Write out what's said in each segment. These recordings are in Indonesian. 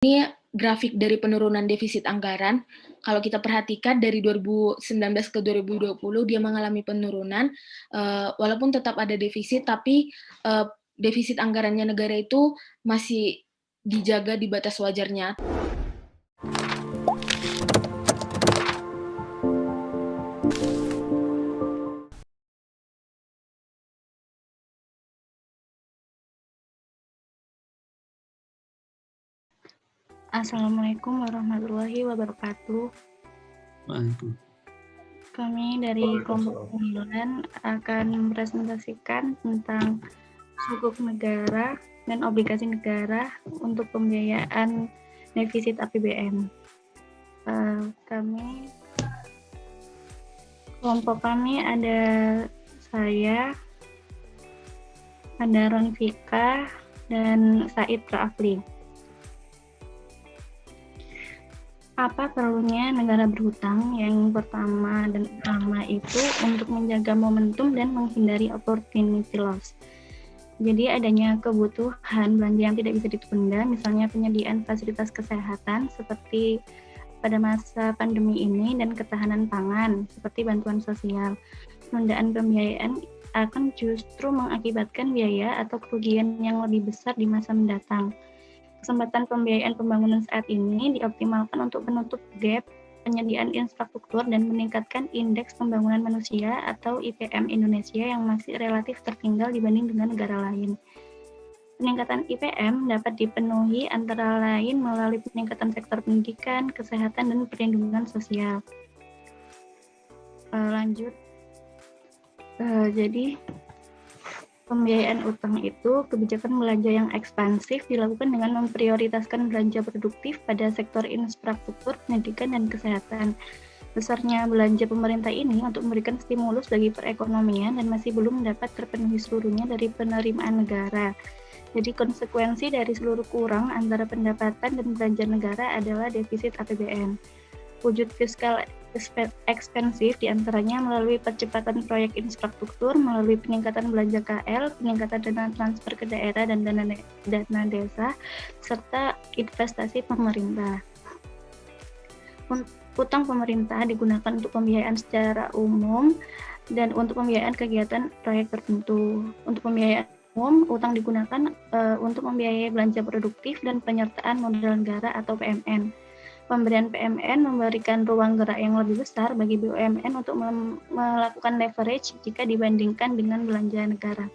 Ini grafik dari penurunan defisit anggaran. Kalau kita perhatikan dari 2019 ke 2020 dia mengalami penurunan, walaupun tetap ada defisit, tapi defisit anggarannya negara itu masih dijaga di batas wajarnya. Assalamualaikum warahmatullahi wabarakatuh. Waalaikumsalam. Kami dari kelompok 9 akan mempresentasikan tentang sukuk negara dan obligasi negara untuk pembiayaan defisit APBN. Kelompok kami ada saya, Andaron Fika, dan Said Rafli. Apa perlunya negara berhutang? Yang pertama dan utama itu untuk menjaga momentum dan menghindari opportunity loss. Jadi adanya kebutuhan belanja yang tidak bisa ditunda, misalnya penyediaan fasilitas kesehatan seperti pada masa pandemi ini dan ketahanan pangan seperti bantuan sosial. Penundaan pembiayaan akan justru mengakibatkan biaya atau kerugian yang lebih besar di masa mendatang. Kesempatan pembiayaan pembangunan saat ini dioptimalkan untuk menutup gap penyediaan infrastruktur dan meningkatkan indeks pembangunan manusia atau IPM Indonesia yang masih relatif tertinggal dibanding dengan negara lain. Peningkatan IPM dapat dipenuhi antara lain melalui peningkatan sektor pendidikan, kesehatan, dan perlindungan sosial. Jadi pembiayaan utang itu kebijakan belanja yang ekspansif dilakukan dengan memprioritaskan belanja produktif pada sektor infrastruktur, pendidikan, dan kesehatan. Besarnya belanja pemerintah ini untuk memberikan stimulus bagi perekonomian dan masih belum dapat terpenuhi seluruhnya dari penerimaan negara. Jadi konsekuensi dari seluruh kurang antara pendapatan dan belanja negara adalah defisit APBN. Wujud fiskal ekspensif diantaranya melalui percepatan proyek infrastruktur, melalui peningkatan belanja KL, peningkatan dana transfer ke daerah dan dana desa, serta investasi pemerintah. Utang pemerintah digunakan untuk pembiayaan secara umum dan untuk pembiayaan kegiatan proyek tertentu. Untuk pembiayaan umum, utang digunakan untuk membiayai belanja produktif dan penyertaan modal negara atau PMN. Pemberian PMN memberikan ruang gerak yang lebih besar bagi BUMN untuk melakukan leverage jika dibandingkan dengan belanja negara.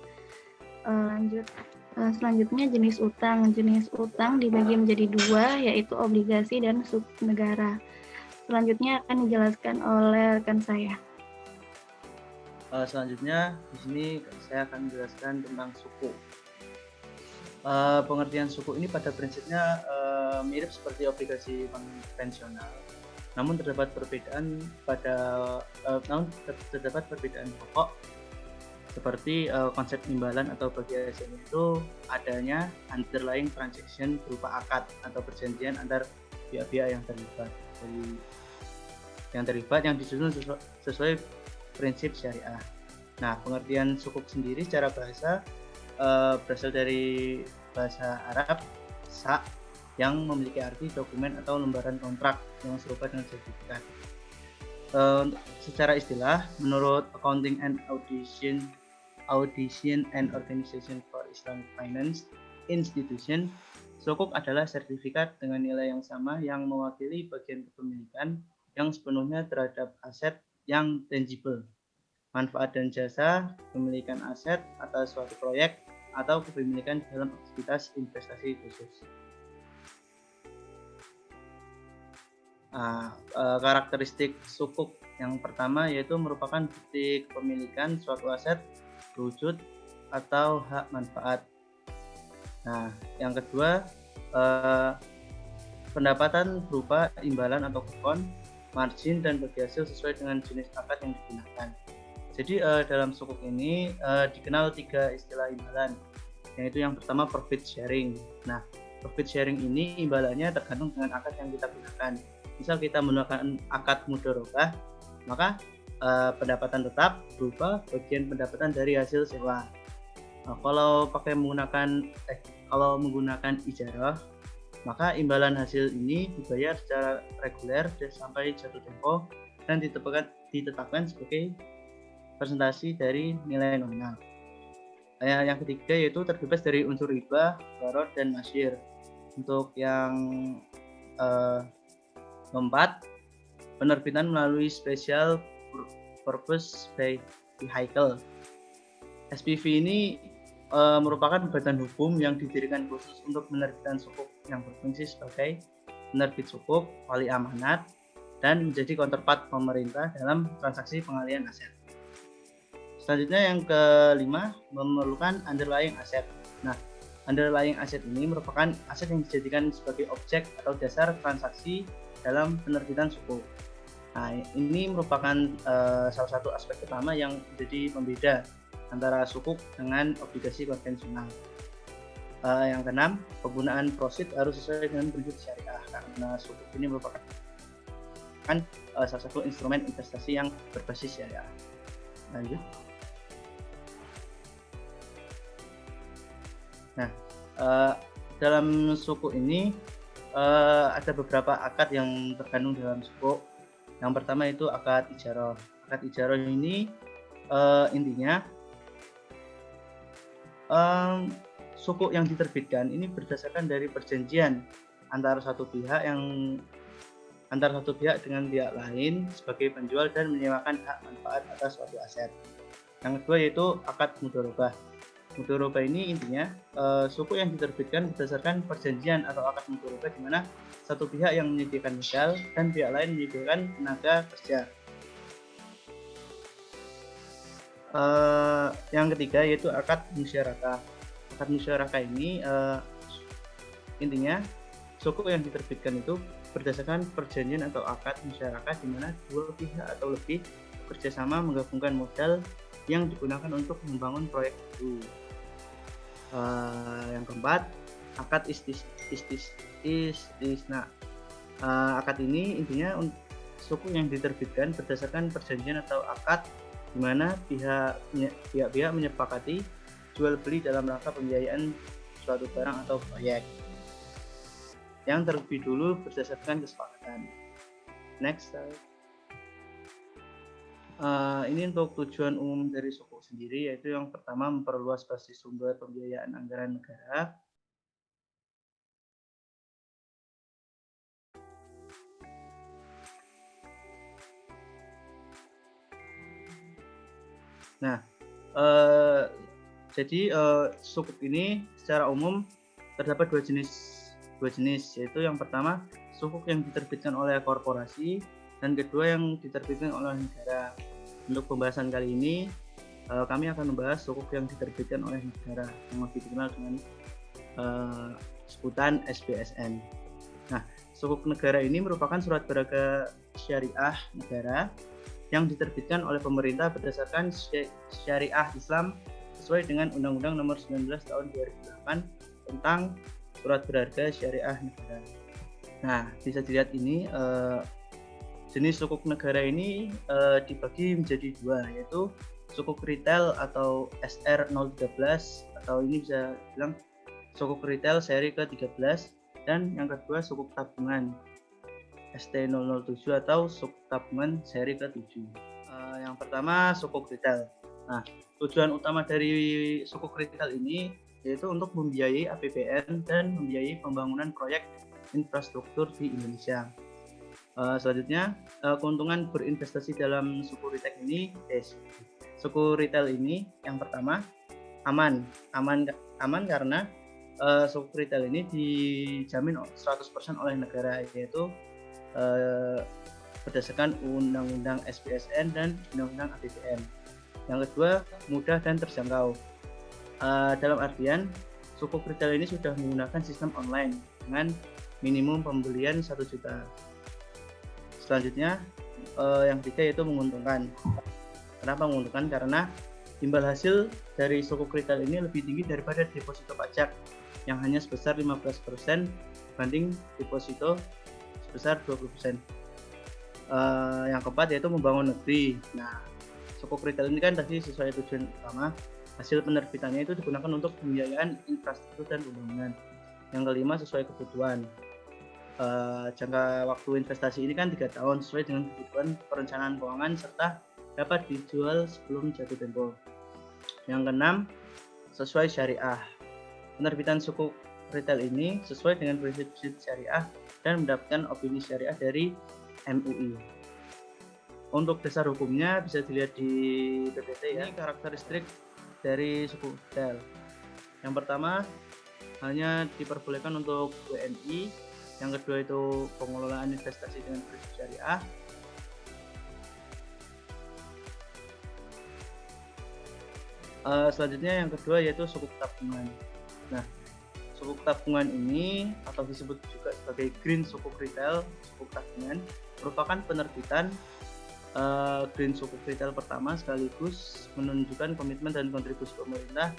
Selanjutnya jenis utang. Jenis utang dibagi menjadi dua, yaitu obligasi dan sukuk negara. Selanjutnya akan dijelaskan oleh rekan saya. Selanjutnya di sini saya akan menjelaskan tentang suku. Pengertian suku ini pada prinsipnya mirip seperti obligasi konvensional, namun terdapat perbedaan pokok seperti konsep imbalan atau bagi hasilnya itu adanya underlying transaction berupa akad atau perjanjian antar pihak-pihak yang terlibat yang disusun sesuai prinsip syariah. Nah, pengertian sukuk sendiri secara bahasa berasal dari bahasa Arab sa yang memiliki arti dokumen atau lembaran kontrak yang serupa dengan sertifikat. Secara istilah, menurut Accounting and Audition and Organization for Islamic Finance Institution, sukuk adalah sertifikat dengan nilai yang sama yang mewakili bagian kepemilikan yang sepenuhnya terhadap aset yang tangible, manfaat dan jasa, kepemilikan aset atas suatu proyek, atau kepemilikan dalam aktivitas investasi khusus. Karakteristik sukuk yang pertama yaitu merupakan bukti kepemilikan suatu aset, wujud, atau hak manfaat. Nah, yang kedua, pendapatan berupa imbalan atau kupon, margin, dan bagi hasil sesuai dengan jenis akad yang digunakan. Jadi dalam sukuk ini dikenal 3 istilah imbalan, yaitu yang pertama profit sharing. Nah, profit sharing ini imbalannya tergantung dengan akad yang kita gunakan. Misal kita menggunakan akad mudharabah, maka pendapatan tetap berupa bagian pendapatan dari hasil sewa. Nah, kalau menggunakan ijarah, Maka imbalan hasil ini dibayar secara reguler sampai jatuh tempo dan ditetapkan sebagai presentasi dari nilai nominal. Yang ketiga yaitu terbebas dari unsur riba, gharar, dan masyir. Untuk yang keempat, penerbitan melalui Special Purpose Vehicle. SPV ini merupakan badan hukum yang didirikan khusus untuk menerbitkan sukuk yang berfungsi sebagai penerbit sukuk, wali amanat, dan menjadi counterpart pemerintah dalam transaksi pengalihan aset. Selanjutnya yang kelima, memerlukan underlying asset. Nah, underlying asset ini merupakan aset yang dijadikan sebagai objek atau dasar transaksi dalam penerbitan sukuk. Nah, ini merupakan salah satu aspek utama yang menjadi pembeda antara sukuk dengan obligasi konvensional. Yang keenam, penggunaan proceeds harus sesuai dengan prinsip syariah karena sukuk ini merupakan salah satu instrumen investasi yang berbasis syariah. Lanjut. Nah, dalam suku ini ada beberapa akad yang terkandung dalam suku. Yang pertama itu akad ijarah. Akad ijarah ini intinya suku yang diterbitkan ini berdasarkan dari perjanjian antara satu pihak dengan pihak lain sebagai penjual dan menyewakan hak manfaat atas suatu aset. Yang kedua yaitu akad mudharabah. Mudharabah ini intinya suku yang diterbitkan berdasarkan perjanjian atau akad mudharabah di mana satu pihak yang menyediakan modal dan pihak lain menyediakan tenaga kerja. Yang ketiga yaitu akad musyarakah. Akad musyarakah ini intinya suku yang diterbitkan itu berdasarkan perjanjian atau akad musyarakah di mana dua pihak atau lebih bekerjasama menggabungkan modal yang digunakan untuk membangun proyek itu. Yang keempat, akad istisna. Akad ini intinya suku yang diterbitkan berdasarkan perjanjian atau akad di mana pihak-pihak menyepakati jual beli dalam rangka pembiayaan suatu barang atau proyek yang terlebih dulu berdasarkan kesepakatan. Next slide. Ini untuk tujuan umum dari sukuk sendiri, yaitu yang pertama memperluas basis sumber pembiayaan anggaran negara. Nah, jadi sukuk ini secara umum terdapat dua jenis, yaitu yang pertama sukuk yang diterbitkan oleh korporasi dan kedua yang diterbitkan oleh negara. Untuk pembahasan kali ini kami akan membahas sukuk yang diterbitkan oleh negara yang lebih dikenal dengan sebutan SBSN. Nah, sukuk negara ini merupakan surat berharga syariah negara yang diterbitkan oleh pemerintah berdasarkan syariah Islam sesuai dengan Undang-Undang Nomor 19 Tahun 2008 tentang surat berharga syariah negara. Nah, bisa dilihat ini jenis sukuk negara ini dibagi menjadi dua, yaitu sukuk retail atau SR013 atau ini bisa bilang sukuk retail seri ke-13, dan yang kedua sukuk tabungan ST007 atau sukuk tabungan seri ke-7. Yang pertama sukuk retail. Nah, tujuan utama dari sukuk retail ini yaitu untuk membiayai APBN dan membiayai pembangunan proyek infrastruktur di Indonesia. Selanjutnya, keuntungan berinvestasi dalam suku retail ini, suku retail ini yang pertama aman karena suku retail ini dijamin 100% oleh negara, yaitu berdasarkan Undang-Undang SBSN dan Undang-Undang APBN. Yang kedua, mudah dan terjangkau. Dalam artian, sukuk retail ini sudah menggunakan sistem online dengan minimum pembelian 1 juta. Selanjutnya, yang ketiga yaitu menguntungkan. Kenapa menguntungkan? Karena imbal hasil dari sukuk retail ini lebih tinggi daripada deposito pajak yang hanya sebesar 15% banding deposito sebesar 20%. Yang keempat yaitu membangun negeri. Nah, sukuk retail ini kan tadi sesuai tujuan utama, hasil penerbitannya itu digunakan untuk pembiayaan infrastruktur dan pembangunan. Yang kelima, sesuai kebutuhan. Jangka waktu investasi ini kan 3 tahun sesuai dengan kebutuhan perencanaan keuangan serta dapat dijual sebelum jatuh tempo. Yang keenam, sesuai syariah. Penerbitan sukuk retail ini sesuai dengan prinsip syariah dan mendapatkan opini syariah dari MUI. Untuk dasar hukumnya bisa dilihat di PPT ya. Ini karakteristik dari sukuk retail. Yang pertama, hanya diperbolehkan untuk WNI. Yang kedua itu pengelolaan investasi dengan prinsip syariah. Selanjutnya yang kedua yaitu sukuk tabungan. Nah, sukuk tabungan ini atau disebut juga sebagai green sukuk retail, sukuk tabungan, merupakan penerbitan green sukuk retail pertama sekaligus menunjukkan komitmen dan kontribusi pemerintah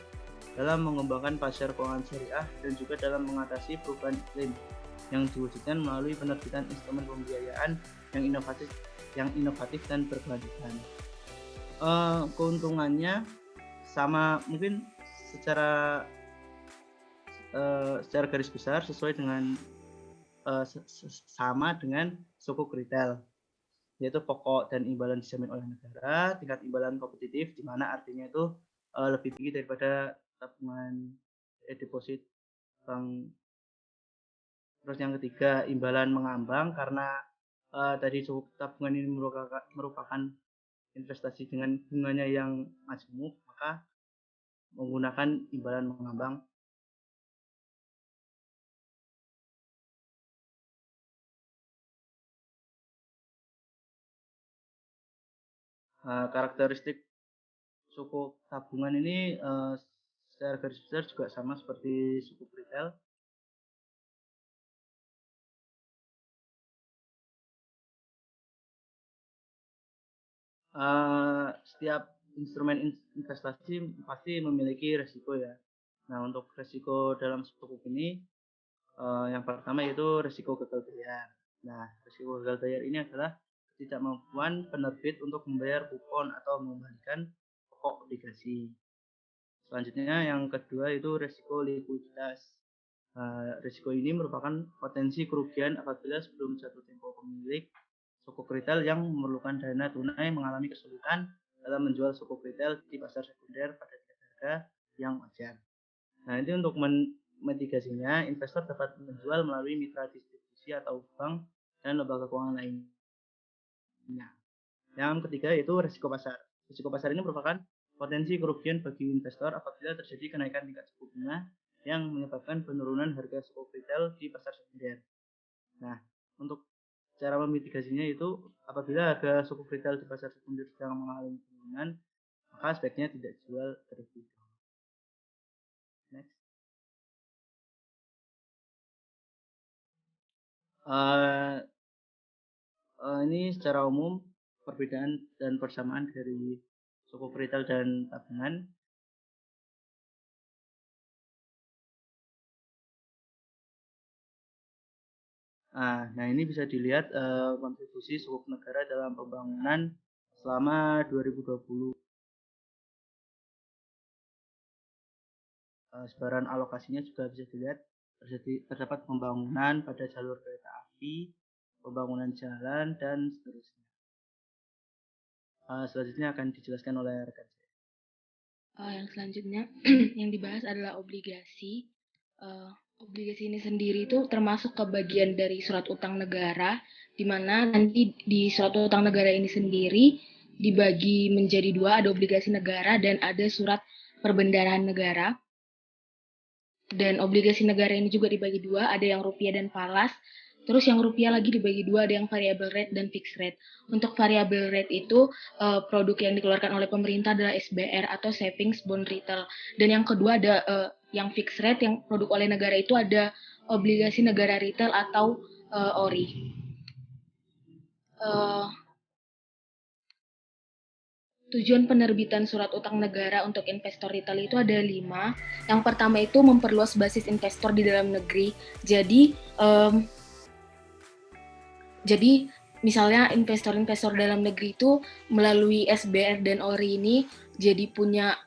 dalam mengembangkan pasar keuangan syariah dan juga dalam mengatasi perubahan iklim yang diwujudkan melalui penerbitan instrumen pembiayaan yang inovatif dan berkelanjutan. Keuntungannya sama mungkin secara garis besar sesuai dengan sama dengan sukuk retail, yaitu pokok dan imbalan dijamin oleh negara, tingkat imbalan kompetitif di mana artinya itu lebih tinggi daripada tabungan deposit bank. Terus yang ketiga, imbalan mengambang karena tadi sukuk tabungan ini merupakan investasi dengan bunganya yang majemuk, maka menggunakan imbalan mengambang. Karakteristik sukuk tabungan ini secara garis besar juga sama seperti sukuk retail. Setiap instrumen investasi pasti memiliki resiko ya. Nah, untuk resiko dalam sukuk ini yang pertama yaitu resiko gagal bayar. Nah, resiko gagal bayar ini adalah ketidakmampuan penerbit untuk membayar kupon atau mengembalikan pokok obligasi. Selanjutnya yang kedua itu resiko likuiditas. Risiko ini merupakan potensi kerugian apabila sebelum jatuh tempo pemilik sukuk retail yang memerlukan dana tunai mengalami kesulitan dalam menjual sukuk retail di pasar sekunder pada harga yang wajar. Nah, ini untuk mitigasinya, investor dapat menjual melalui mitra distribusi atau bank dan lembaga keuangan lainnya. Yang ketiga yaitu risiko pasar. Risiko pasar ini merupakan potensi kerugian bagi investor apabila terjadi kenaikan tingkat suku bunga yang menyebabkan penurunan harga sukuk retail di pasar sekunder. Nah, untuk cara memitigasinya itu apabila harga sukuk retail di pasar sekunder sedang mengalami penurunan, maka sebaiknya tidak dijual terlebih dahulu. Next. Ini secara umum perbedaan dan persamaan dari sukuk retail dan tabungan. Nah, ini bisa dilihat kontribusi sukuk negara dalam pembangunan selama 2020. Sebaran alokasinya juga bisa dilihat terdapat pembangunan pada jalur kereta api, pembangunan jalan, dan seterusnya. Selanjutnya akan dijelaskan oleh rekan saya. Yang selanjutnya yang dibahas adalah obligasi. Obligasi ini sendiri itu termasuk ke bagian dari surat utang negara, di mana nanti di surat utang negara ini sendiri dibagi menjadi dua, ada obligasi negara dan ada surat perbendaharaan negara. Dan obligasi negara ini juga dibagi dua, ada yang rupiah dan falas. Terus yang rupiah lagi dibagi dua, ada yang variable rate dan fixed rate. Untuk variable rate itu produk yang dikeluarkan oleh pemerintah adalah SBR atau Savings Bond Retail. Dan yang kedua ada yang fixed rate yang produk oleh negara itu ada obligasi negara retail atau ORI. Tujuan penerbitan surat utang negara untuk investor retail itu ada 5. Yang pertama itu memperluas basis investor di dalam negeri. Jadi misalnya investor-investor dalam negeri itu melalui SBR dan ORI ini jadi punya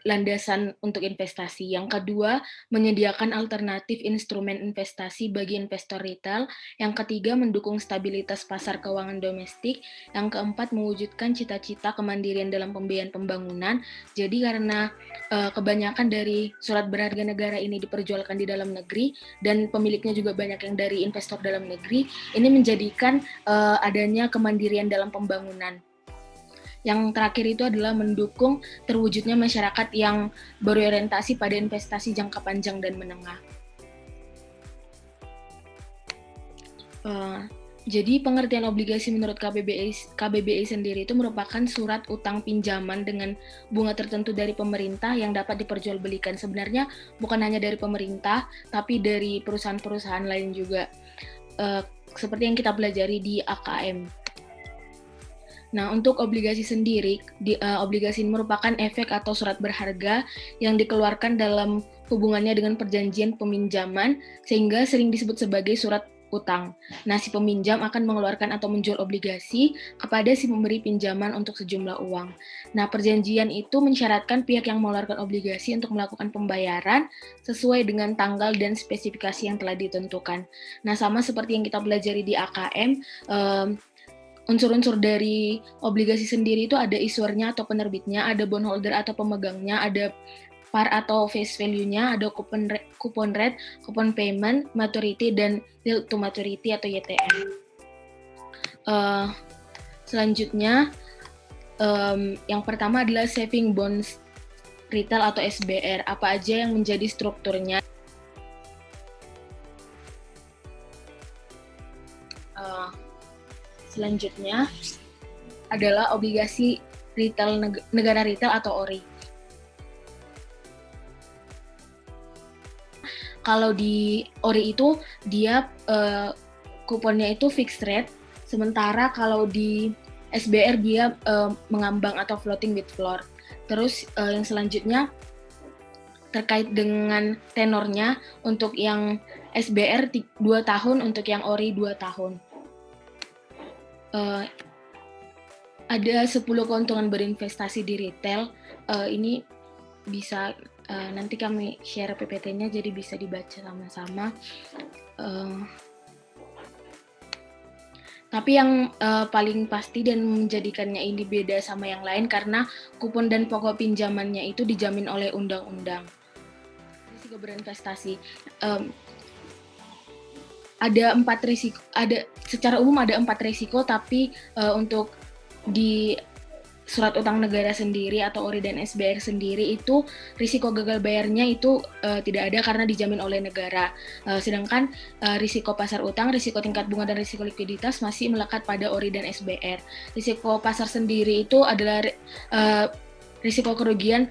landasan untuk investasi. Yang kedua, menyediakan alternatif instrumen investasi bagi investor retail. Yang ketiga, mendukung stabilitas pasar keuangan domestik. Yang keempat, mewujudkan cita-cita kemandirian dalam pembiayaan pembangunan. Jadi karena kebanyakan dari surat berharga negara ini diperjualkan di dalam negeri dan pemiliknya juga banyak yang dari investor dalam negeri, ini menjadikan adanya kemandirian dalam pembangunan. Yang terakhir itu adalah mendukung terwujudnya masyarakat yang berorientasi pada investasi jangka panjang dan menengah. Jadi pengertian obligasi menurut KBBI sendiri itu merupakan surat utang pinjaman dengan bunga tertentu dari pemerintah yang dapat diperjualbelikan. Sebenarnya bukan hanya dari pemerintah, tapi dari perusahaan-perusahaan lain juga. Seperti yang kita pelajari di AKM. Nah, untuk obligasi sendiri, obligasi ini merupakan efek atau surat berharga yang dikeluarkan dalam hubungannya dengan perjanjian peminjaman, sehingga sering disebut sebagai surat utang. Nah, si peminjam akan mengeluarkan atau menjual obligasi kepada si pemberi pinjaman untuk sejumlah uang. Nah, perjanjian itu mensyaratkan pihak yang mengeluarkan obligasi untuk melakukan pembayaran sesuai dengan tanggal dan spesifikasi yang telah ditentukan. Nah, sama seperti yang kita pelajari di AKM, unsur-unsur dari obligasi sendiri itu ada issuernya atau penerbitnya, ada bondholder atau pemegangnya, ada par atau face value-nya, ada coupon rate, coupon payment, maturity, dan yield to maturity atau YTM. Selanjutnya, yang pertama adalah saving bonds retail atau SBR. Apa aja yang menjadi strukturnya? Selanjutnya adalah obligasi retail negara retail atau ORI. Kalau di ORI itu dia kuponnya itu fixed rate, sementara kalau di SBR dia mengambang atau floating with floor. Terus yang selanjutnya terkait dengan tenornya, untuk yang SBR 2 tahun, untuk yang ORI 2 tahun. Ada 10 keuntungan berinvestasi di retail. Ini bisa nanti kami share PPT-nya, jadi bisa dibaca sama-sama. Tapi yang paling pasti dan menjadikannya ini beda sama yang lain karena kupon dan pokok pinjamannya itu dijamin oleh undang-undang. Risiko berinvestasi. Ada 4 risiko, secara umum ada 4 risiko, tapi untuk di surat utang negara sendiri atau ORI dan SBR sendiri itu risiko gagal bayarnya itu tidak ada karena dijamin oleh negara. Sedangkan risiko pasar utang, risiko tingkat bunga, dan risiko likuiditas masih melekat pada ORI dan SBR. Risiko pasar sendiri itu adalah risiko kerugian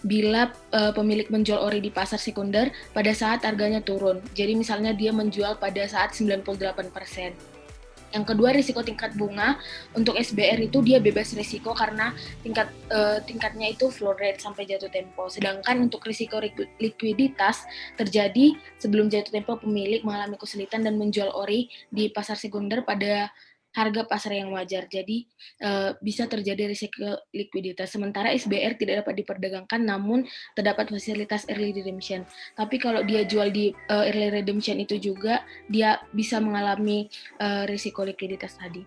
bila pemilik menjual ORI di pasar sekunder pada saat harganya turun. Jadi misalnya dia menjual pada saat 98%. Yang kedua, risiko tingkat bunga. Untuk SBR itu dia bebas risiko karena tingkatnya itu floor rate sampai jatuh tempo. Sedangkan untuk risiko likuiditas terjadi sebelum jatuh tempo pemilik mengalami kesulitan dan menjual ORI di pasar sekunder pada harga pasar yang wajar. Jadi bisa terjadi risiko likuiditas. Sementara SBR tidak dapat diperdagangkan namun terdapat fasilitas early redemption. Tapi kalau dia jual di early redemption itu juga dia bisa mengalami risiko likuiditas tadi.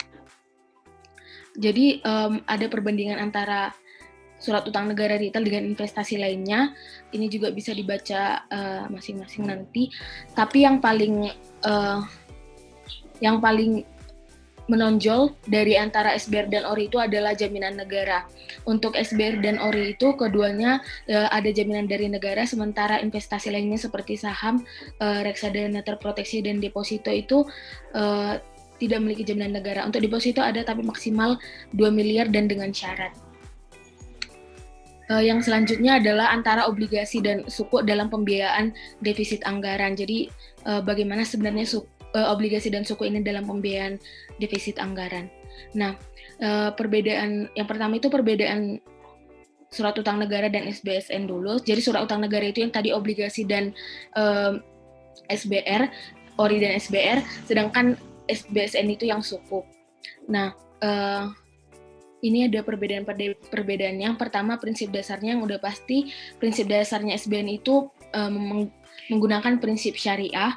Jadi ada perbandingan antara surat utang negara retail dengan investasi lainnya. Ini juga bisa dibaca masing-masing nanti. Tapi yang paling menonjol dari antara SBR dan ORI itu adalah jaminan negara. Untuk SBR dan ORI itu keduanya ada jaminan dari negara, sementara investasi lainnya seperti saham, reksadana terproteksi, dan deposito itu tidak memiliki jaminan negara. Untuk deposito ada tapi maksimal 2 miliar dan dengan syarat. Yang selanjutnya adalah antara obligasi dan suku dalam pembiayaan defisit anggaran. Jadi bagaimana sebenarnya obligasi dan suku ini dalam pembiayaan defisit anggaran. Nah, perbedaan yang pertama itu perbedaan surat utang negara dan SBSN dulu. Jadi surat utang negara itu yang tadi obligasi dan SBR, ORI dan SBR, sedangkan SBSN itu yang suku. Nah, ini ada perbedaan. Yang pertama, prinsip dasarnya yang udah pasti, prinsip dasarnya SBN itu menggunakan prinsip syariah.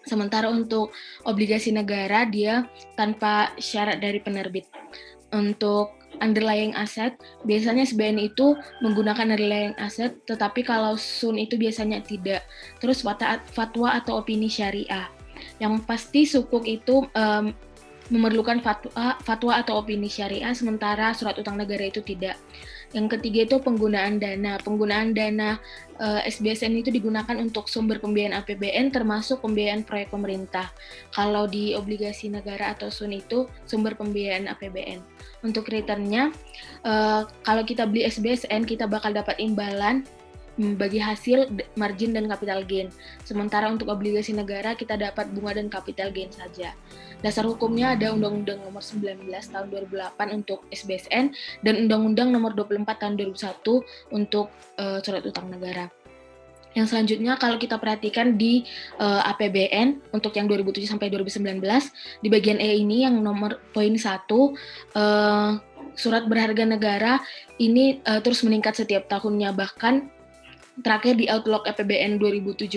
Sementara untuk obligasi negara, dia tanpa syarat dari penerbit. Untuk underlying asset, biasanya SBN itu menggunakan underlying asset, tetapi kalau SUN itu biasanya tidak. Terus fatwa atau opini syariah. Yang pasti sukuk itu memerlukan fatwa atau opini syariah, sementara surat utang negara itu tidak. Yang ketiga itu penggunaan dana. Penggunaan dana SBSN itu digunakan untuk sumber pembiayaan APBN termasuk pembiayaan proyek pemerintah. Kalau di obligasi negara atau SUN itu sumber pembiayaan APBN. Untuk returnnya, kalau kita beli SBSN kita bakal dapat imbalan bagi hasil, margin, dan capital gain. Sementara untuk obligasi negara kita dapat bunga dan capital gain saja. Dasar hukumnya ada Undang-Undang Nomor 19 Tahun 2008 untuk SBSN dan Undang-Undang Nomor 24 Tahun 2001 untuk surat utang negara. Yang selanjutnya kalau kita perhatikan di APBN untuk yang 2007 sampai 2019 di bagian E ini yang nomor poin 1 surat berharga negara ini terus meningkat setiap tahunnya, bahkan terakhir di Outlook APBN 2017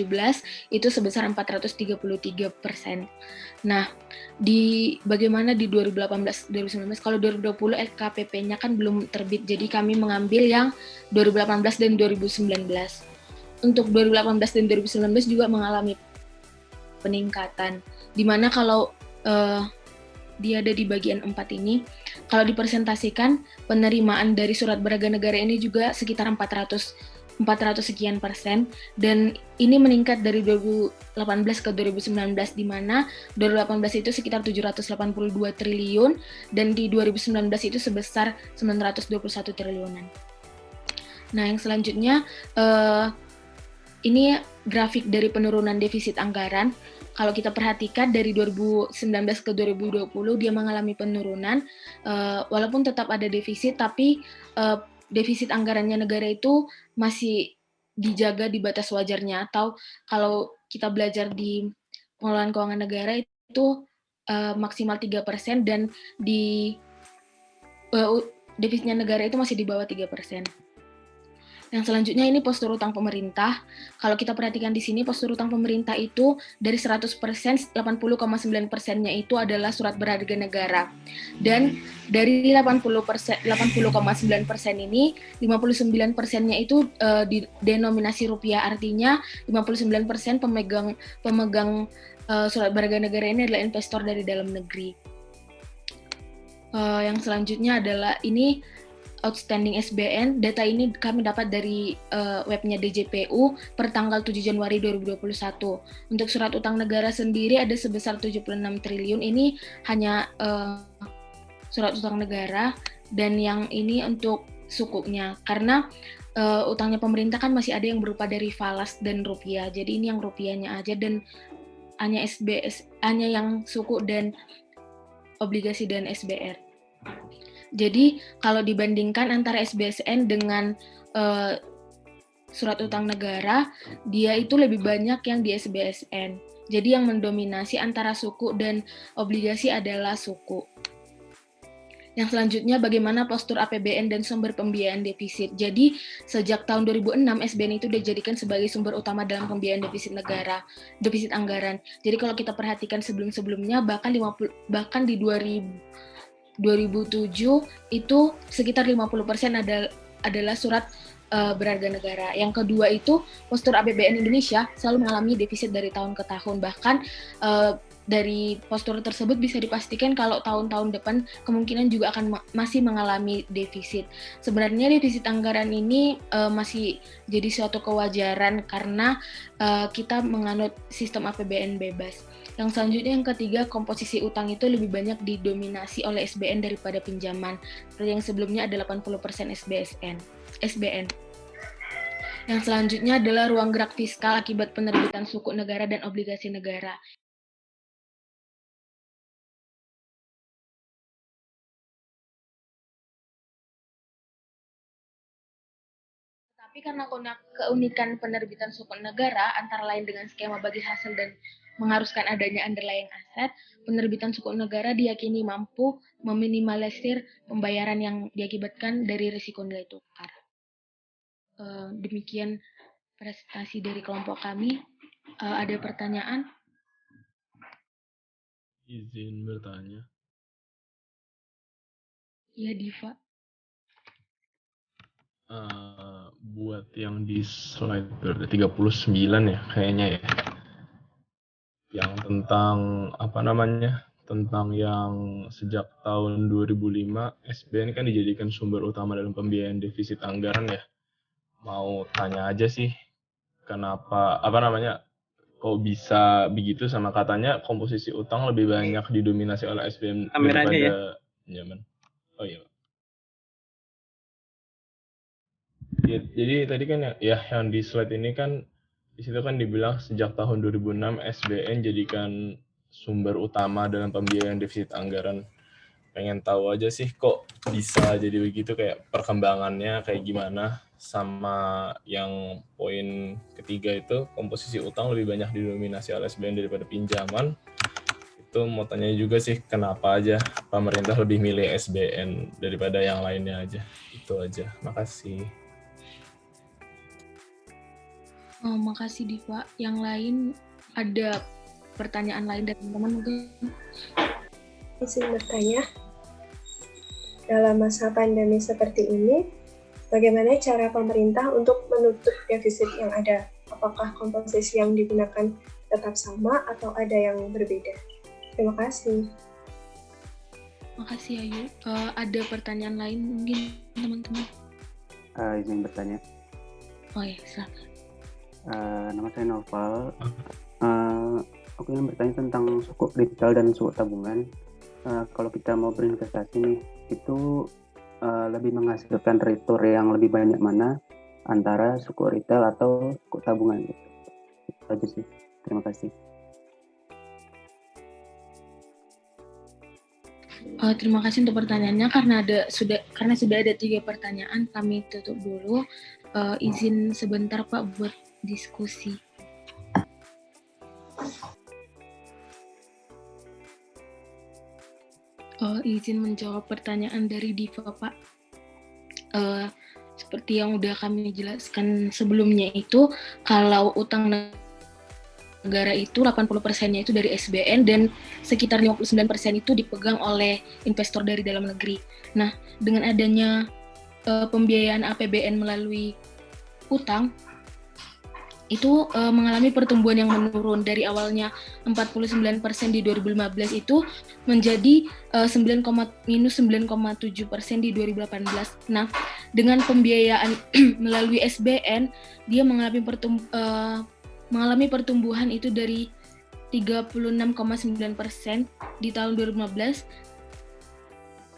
itu sebesar 433%. Nah, bagaimana di 2018-2019? Kalau 2020 LKPP-nya kan belum terbit, jadi kami mengambil yang 2018 dan 2019. Untuk 2018 dan 2019 juga mengalami peningkatan, dimana kalau dia ada di bagian 4 ini, kalau dipresentasikan penerimaan dari surat berharga negara ini juga sekitar 400 sekian persen, dan ini meningkat dari 2018 ke 2019, di mana 2018 itu sekitar 782 triliun dan di 2019 itu sebesar 921 triliunan. Nah, yang selanjutnya ini grafik dari penurunan defisit anggaran. Kalau kita perhatikan dari 2019 ke 2020 dia mengalami penurunan, walaupun tetap ada defisit, tapi defisit anggarannya negara itu masih dijaga di batas wajarnya, atau kalau kita belajar di pengelolaan keuangan negara itu maksimal 3% dan di defisitnya negara itu masih di bawah 3%. Yang selanjutnya ini postur utang pemerintah. Kalau kita perhatikan di sini postur utang pemerintah itu dari 100%, 80,9%-nya itu adalah surat berharga negara. Dan dari 80,9% ini, 59%-nya itu di denominasi rupiah. Artinya 59% pemegang surat berharga negara ini adalah investor dari dalam negeri. Yang selanjutnya adalah ini outstanding SBN. Data ini kami dapat dari webnya DJPU per tanggal 7 Januari 2021. Untuk surat utang negara sendiri ada sebesar 76 triliun. Ini hanya surat utang negara, dan yang ini untuk sukuknya. Karena utangnya pemerintah kan masih ada yang berupa dari falas dan rupiah. Jadi ini yang rupiahnya aja, dan hanya hanya yang suku dan obligasi dan SBR. Jadi kalau dibandingkan antara SBSN dengan surat utang negara, dia itu lebih banyak yang di SBSN. Jadi yang mendominasi antara suku dan obligasi adalah suku. Yang selanjutnya bagaimana postur APBN dan sumber pembiayaan defisit. Jadi sejak tahun 2006 SBN itu dijadikan sebagai sumber utama dalam pembiayaan defisit negara, defisit anggaran. Jadi kalau kita perhatikan sebelum-sebelumnya bahkan di 2007 itu sekitar 50% adalah surat berharga negara. Yang kedua itu postur APBN Indonesia selalu mengalami defisit dari tahun ke tahun. Bahkan dari postur tersebut bisa dipastikan kalau tahun-tahun depan kemungkinan juga akan masih mengalami defisit. Sebenarnya defisit anggaran ini masih jadi suatu kewajaran karena kita menganut sistem APBN bebas. Yang selanjutnya yang ketiga, komposisi utang itu lebih banyak didominasi oleh SBN daripada pinjaman. Seperti yang sebelumnya ada 80% SBN. Yang selanjutnya adalah ruang gerak fiskal akibat penerbitan sukuk negara dan obligasi negara. Tapi karena keunikan penerbitan sukuk negara antara lain dengan skema bagi hasil dan mengharuskan adanya underlying asset, penerbitan suku negara diyakini mampu meminimalisir pembayaran yang diakibatkan dari risiko nilai tukar. Demikian presentasi dari kelompok kami. Ada pertanyaan? Izin bertanya. Ya, Diva. Buat yang di slide 39 ya kayaknya ya. Yang tentang tentang yang sejak tahun 2005 SBN kan dijadikan sumber utama dalam pembiayaan defisit anggaran ya. Mau tanya aja sih kenapa kok bisa begitu, sama katanya komposisi utang lebih banyak didominasi oleh SBN daripada pinjaman. Oh iya. Ya, jadi tadi kan ya yang di slide ini kan di situ kan dibilang sejak tahun 2006 SBN jadikan sumber utama dalam pembiayaan defisit anggaran. Pengen tahu aja sih kok bisa jadi begitu, kayak perkembangannya kayak gimana, sama yang poin ketiga itu komposisi utang lebih banyak didominasi oleh SBN daripada pinjaman. Itu mau tanya juga sih kenapa aja pemerintah lebih milih SBN daripada yang lainnya aja. Itu aja. Makasih. Makasih Diva. Yang lain ada pertanyaan lain dari teman-teman mungkin? Izin bertanya, dalam masa pandemi seperti ini, bagaimana cara pemerintah untuk menutup defisit yang ada? Apakah komposisi yang digunakan tetap sama atau ada yang berbeda? Terima kasih. Makasih Ayu. Ada pertanyaan lain mungkin teman-teman? Izin bertanya. Oh ya, silakan. Nama saya Noval. Aku ingin bertanya tentang suku retail dan suku tabungan. Kalau kita mau berinvestasi nih, itu lebih menghasilkan return yang lebih banyak mana antara suku retail atau suku tabungan gitu. Itu aja sih. Terima kasih. Terima kasih untuk pertanyaannya. Karena sudah ada 3 pertanyaan, kami tutup dulu. Izin sebentar Pak buat diskusi. Izin menjawab pertanyaan dari Diva Pak. Seperti yang udah kami jelaskan sebelumnya itu, kalau utang negara itu 80%-nya itu dari SBN dan sekitar 59% itu dipegang oleh investor dari dalam negeri. Nah, dengan adanya pembiayaan APBN melalui utang itu mengalami pertumbuhan yang menurun dari awalnya 49% di 2015 itu menjadi minus 9,7% di 2018. Nah, dengan pembiayaan melalui SBN dia mengalami pertumbuhan itu dari 36,9% di tahun 2015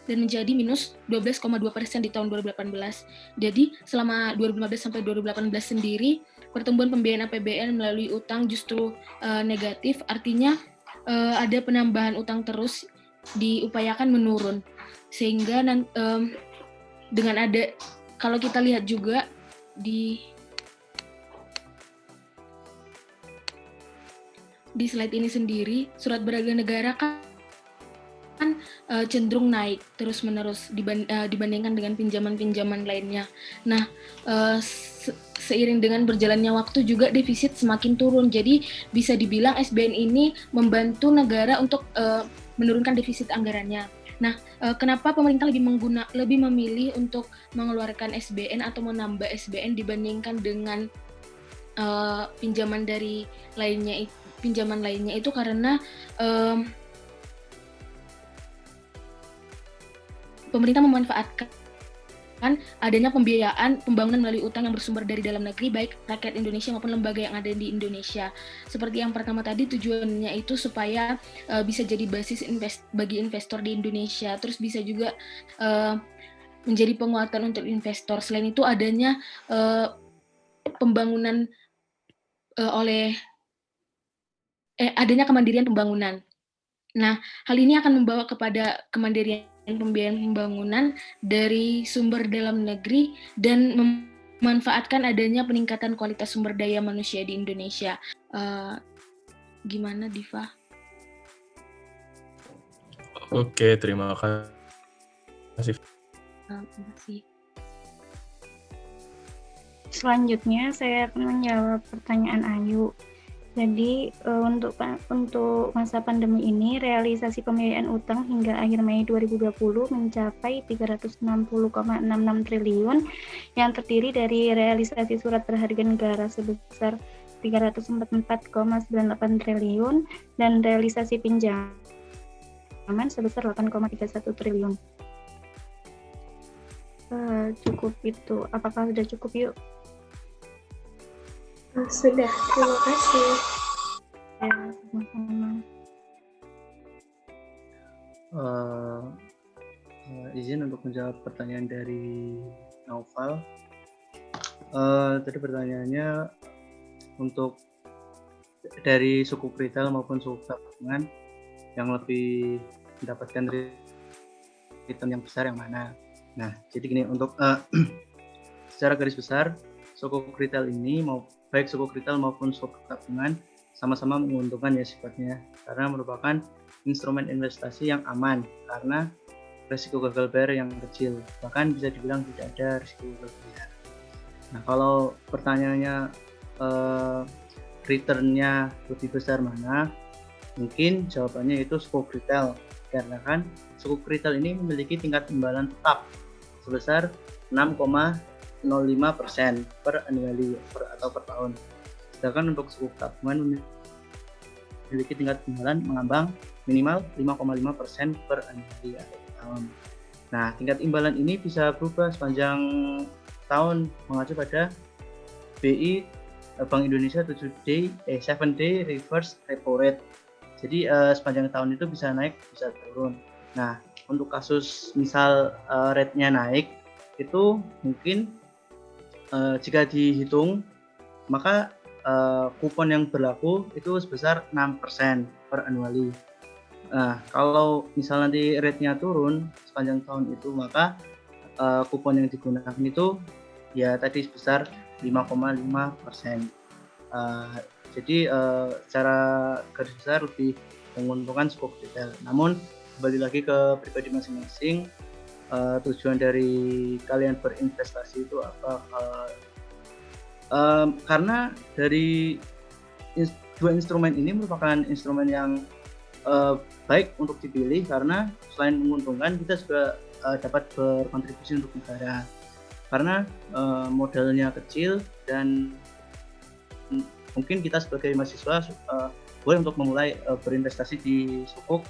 dan menjadi minus 12,2% di tahun 2018. Jadi selama 2015 sampai 2018 sendiri pertumbuhan pembiayaan APBN melalui utang justru negatif, artinya ada penambahan utang terus diupayakan menurun. Sehingga dengan ada, kalau kita lihat juga di slide ini sendiri, surat berharga negara kan cenderung naik terus-menerus dibandingkan dengan pinjaman-pinjaman lainnya. Nah, seiring dengan berjalannya waktu juga defisit semakin turun. Jadi bisa dibilang SBN ini membantu negara untuk menurunkan defisit anggarannya. Nah, kenapa pemerintah lebih memilih untuk mengeluarkan SBN atau menambah SBN dibandingkan dengan pinjaman lainnya itu karena pemerintah memanfaatkan adanya pembangunan melalui utang yang bersumber dari dalam negeri, baik rakyat Indonesia maupun lembaga yang ada di Indonesia. Seperti yang pertama tadi, tujuannya itu supaya bisa jadi basis bagi investor di Indonesia, terus bisa juga menjadi penguatan untuk investor. Selain itu adanya pembangunan adanya kemandirian pembangunan. Nah, hal ini akan membawa kepada kemandirian pembiayaan pembangunan dari sumber dalam negeri dan memanfaatkan adanya peningkatan kualitas sumber daya manusia di Indonesia. Gimana, Diva? Oke, terima kasih. Terima kasih. Selanjutnya saya akan menjawab pertanyaan Ayu. Jadi untuk masa pandemi ini realisasi pembiayaan utang hingga akhir Mei 2020 mencapai 360,66 triliun yang terdiri dari realisasi surat berharga negara sebesar 344,98 triliun dan realisasi pinjaman sebesar 8,31 triliun. Cukup itu. Apakah sudah cukup, Yuk? Sudah, terima kasih. Ya, sama-sama. Izin untuk menjawab pertanyaan dari Naufal. Tadi pertanyaannya untuk dari suku retail maupun suku tabungan yang lebih mendapatkan return yang besar yang mana? Nah, jadi gini, untuk secara garis besar suku retail ini baik suku retail maupun suku tabungan sama-sama menguntungkan ya sifatnya, karena merupakan instrumen investasi yang aman karena risiko gagal bayar yang kecil, bahkan bisa dibilang tidak ada risiko gagal bayar. Nah, kalau pertanyaannya returnnya lebih besar mana, mungkin jawabannya itu suku retail, karena kan suku retail ini memiliki tingkat imbalan tetap sebesar 0,05% per annually atau per tahun. Sedangkan untuk suku tabungan memiliki tingkat imbalan mengambang minimal 5,5% per annually atau per tahun. Nah, tingkat imbalan ini bisa berubah sepanjang tahun mengacu pada BI Bank Indonesia 7-day reverse repo rate. Jadi sepanjang tahun itu bisa naik, bisa turun. Nah, untuk kasus misal rate-nya naik, itu mungkin jika dihitung maka kupon yang berlaku itu sebesar 6% per annually. Nah, kalau misal nanti rate-nya turun sepanjang tahun itu, maka kupon yang digunakan itu ya tadi sebesar 5,5%. Jadi secara garis besar lebih menguntungkan suku retail. Namun kembali lagi ke pribadi masing-masing, tujuan dari kalian berinvestasi itu apa? Karena dari dua instrumen ini merupakan instrumen yang baik untuk dipilih, karena selain menguntungkan kita juga dapat berkontribusi untuk negara, karena modalnya kecil dan mungkin kita sebagai mahasiswa boleh untuk memulai berinvestasi di sukuk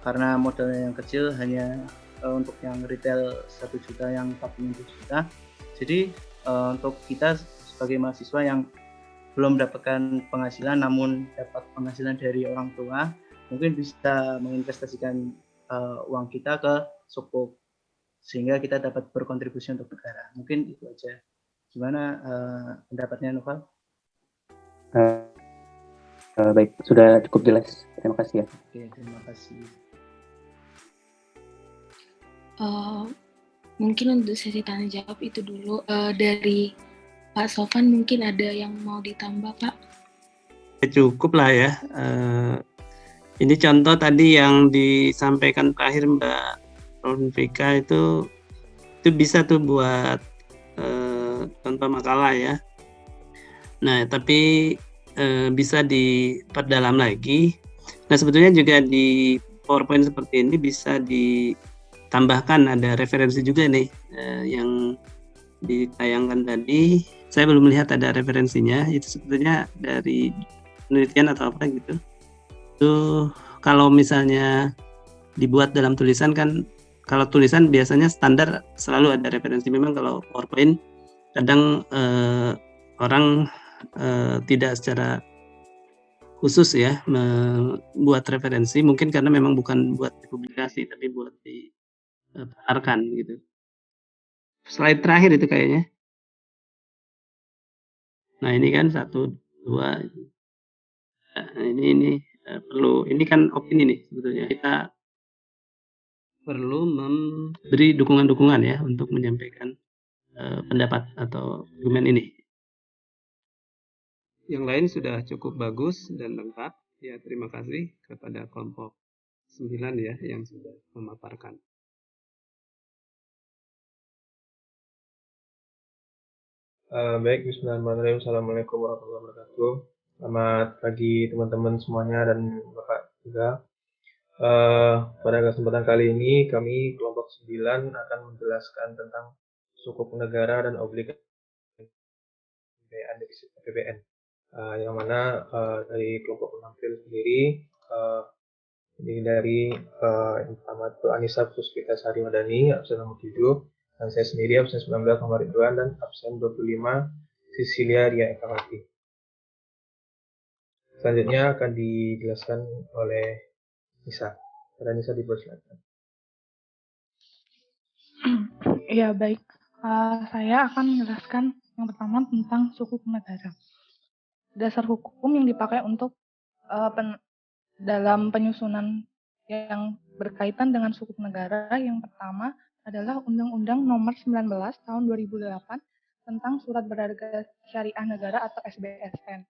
karena modalnya yang kecil, hanya untuk yang retail 1 juta, yang tabungan 2 juta. Jadi untuk kita sebagai mahasiswa yang belum mendapatkan penghasilan namun dapat penghasilan dari orang tua, mungkin bisa menginvestasikan uang kita ke sukuk sehingga kita dapat berkontribusi untuk negara. Mungkin itu aja. Gimana pendapatnya, Noval? Baik, sudah cukup jelas. Terima kasih ya. Oke, terima kasih. Mungkin untuk sesi tanya jawab itu dulu. Dari Pak Sofan mungkin ada yang mau ditambah, Pak? Cukup lah ya. Ini contoh tadi yang disampaikan terakhir Mbak Ronvika itu bisa tuh buat contoh makalah ya. Nah, tapi bisa diperdalam lagi. Nah, sebetulnya juga di PowerPoint seperti ini bisa ditambahkan, ada referensi juga nih yang ditayangkan tadi. Saya belum melihat ada referensinya. Itu sebetulnya dari penelitian atau apa gitu. Itu kalau misalnya dibuat dalam tulisan kan, kalau tulisan biasanya standar selalu ada referensi. Memang kalau PowerPoint kadang orang tidak secara khusus ya membuat referensi, mungkin karena memang bukan buat publikasi tapi buat dipaparkan gitu. Slide terakhir itu kayaknya. Nah, ini kan 1, 2. Nah, ini perlu, ini kan opini nih sebetulnya. Kita perlu memberi dukungan-dukungan ya untuk menyampaikan pendapat atau argumen ini. Yang lain sudah cukup bagus dan lengkap. Ya, terima kasih kepada kelompok 9 ya yang sudah memaparkan. Baik, bismillahirrahmanirrahim. Assalamualaikum warahmatullahi wabarakatuh. Selamat pagi teman-teman semuanya dan Bapak juga. Pada kesempatan kali ini kami kelompok 9 akan menjelaskan tentang sukuk negara dan obligasi pembiayaan defisit APBN. Yang mana dari kelompok penampil sendiri ini dari yang pertama itu Anissa Puspita Sari Madani, absen nomor 7, dan saya sendiri absen 19 Muhammad Ridwan, dan absen 25 Sisilia Ria Ekawati. Selanjutnya akan dijelaskan oleh Nisa. Pada Nisa dipersilakan. Ya, baik. Saya akan menjelaskan yang pertama tentang sukuk negara. Dasar hukum yang dipakai untuk dalam penyusunan yang berkaitan dengan sukuk negara yang pertama adalah Undang-Undang Nomor 19 Tahun 2008 tentang Surat Berharga Syariah Negara atau SBSN.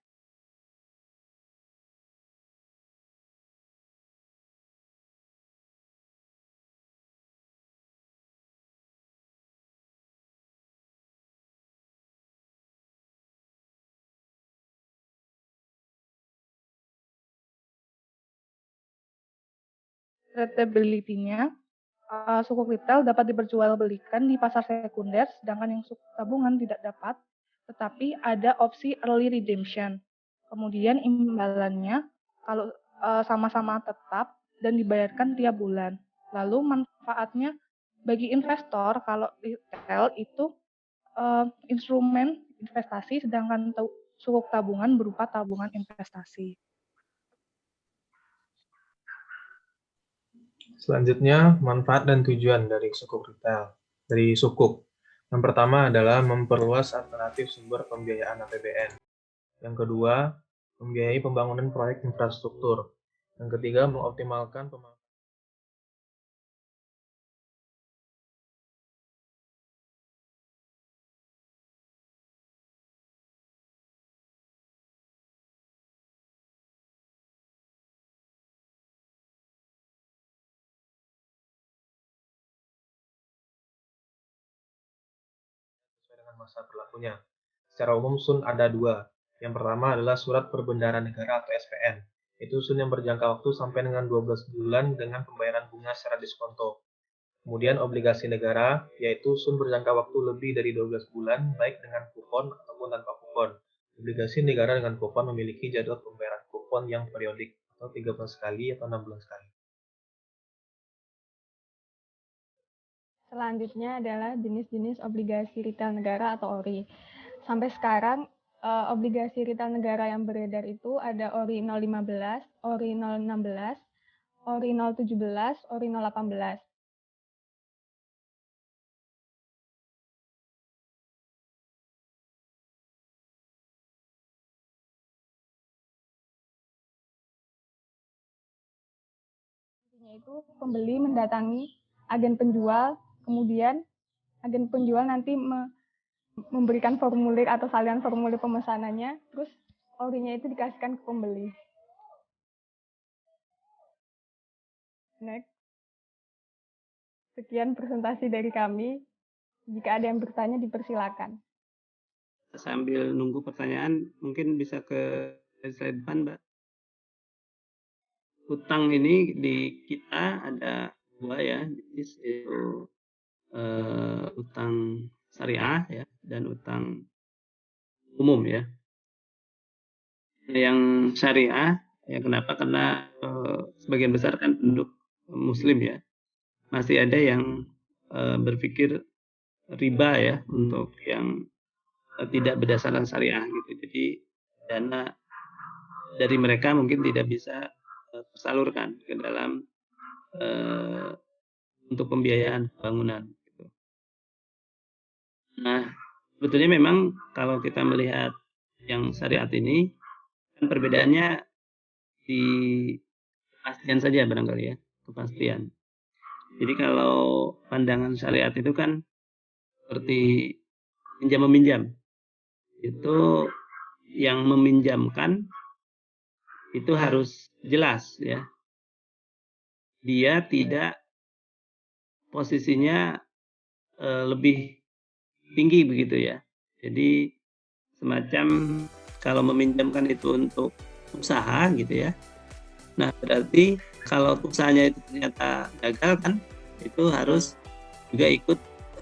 Tradability-nya, sukuk retail dapat diperjualbelikan di pasar sekunder, sedangkan yang sukuk tabungan tidak dapat, tetapi ada opsi early redemption. Kemudian imbalannya kalau sama-sama tetap dan dibayarkan tiap bulan. Lalu manfaatnya bagi investor kalau retail itu instrumen investasi, sedangkan sukuk tabungan berupa tabungan investasi. Selanjutnya, manfaat dan tujuan dari sukuk retail. Dari sukuk. Yang pertama adalah memperluas alternatif sumber pembiayaan APBN. Yang kedua, membiayai pembangunan proyek infrastruktur. Yang ketiga, mengoptimalkan pembangunan sesuai dengan masa berlakunya. Secara umum SUN ada dua. Yang pertama adalah Surat Perbendaharaan Negara atau SPN. Itu SUN yang berjangka waktu sampai dengan 12 bulan dengan pembayaran bunga secara diskonto. Kemudian obligasi negara, yaitu SUN berjangka waktu lebih dari 12 bulan, baik dengan kupon ataupun tanpa kupon. Obligasi negara dengan kupon memiliki jadwal pembayaran kupon yang periodik, atau 3 bulan sekali atau 6 bulan sekali. Selanjutnya adalah jenis-jenis obligasi retail negara atau ORI. Sampai sekarang, obligasi retail negara yang beredar itu ada ORI 015, ORI 016, ORI 017, ORI 018. Intinya itu pembeli mendatangi agen penjual, kemudian agen penjual nanti memberikan formulir atau salinan formulir pemesanannya, terus orinya itu dikasihkan ke pembeli. Next. Sekian presentasi dari kami. Jika ada yang bertanya, dipersilakan. Sambil nunggu pertanyaan, mungkin bisa ke slide depan, Mbak. Utang ini di kita ada dua ya, itu utang syariah ya dan utang umum ya. Yang syariah ya kenapa? Karena sebagian besar kan penduduk Muslim ya, masih ada yang berpikir riba ya untuk yang tidak berdasarkan syariah gitu. Jadi dana dari mereka mungkin tidak bisa tersalurkan ke dalam untuk pembiayaan bangunan. Gitu. Nah, sebetulnya memang kalau kita melihat yang syariat ini, kan perbedaannya di kepastian saja barangkali ya, kepastian. Jadi kalau pandangan syariat itu kan seperti pinjam-meminjam. Itu yang meminjamkan itu harus jelas ya. Dia tidak posisinya lebih tinggi begitu ya. Jadi semacam kalau meminjamkan itu untuk usaha gitu ya. Nah, berarti kalau usahanya itu ternyata gagal kan, itu harus juga ikut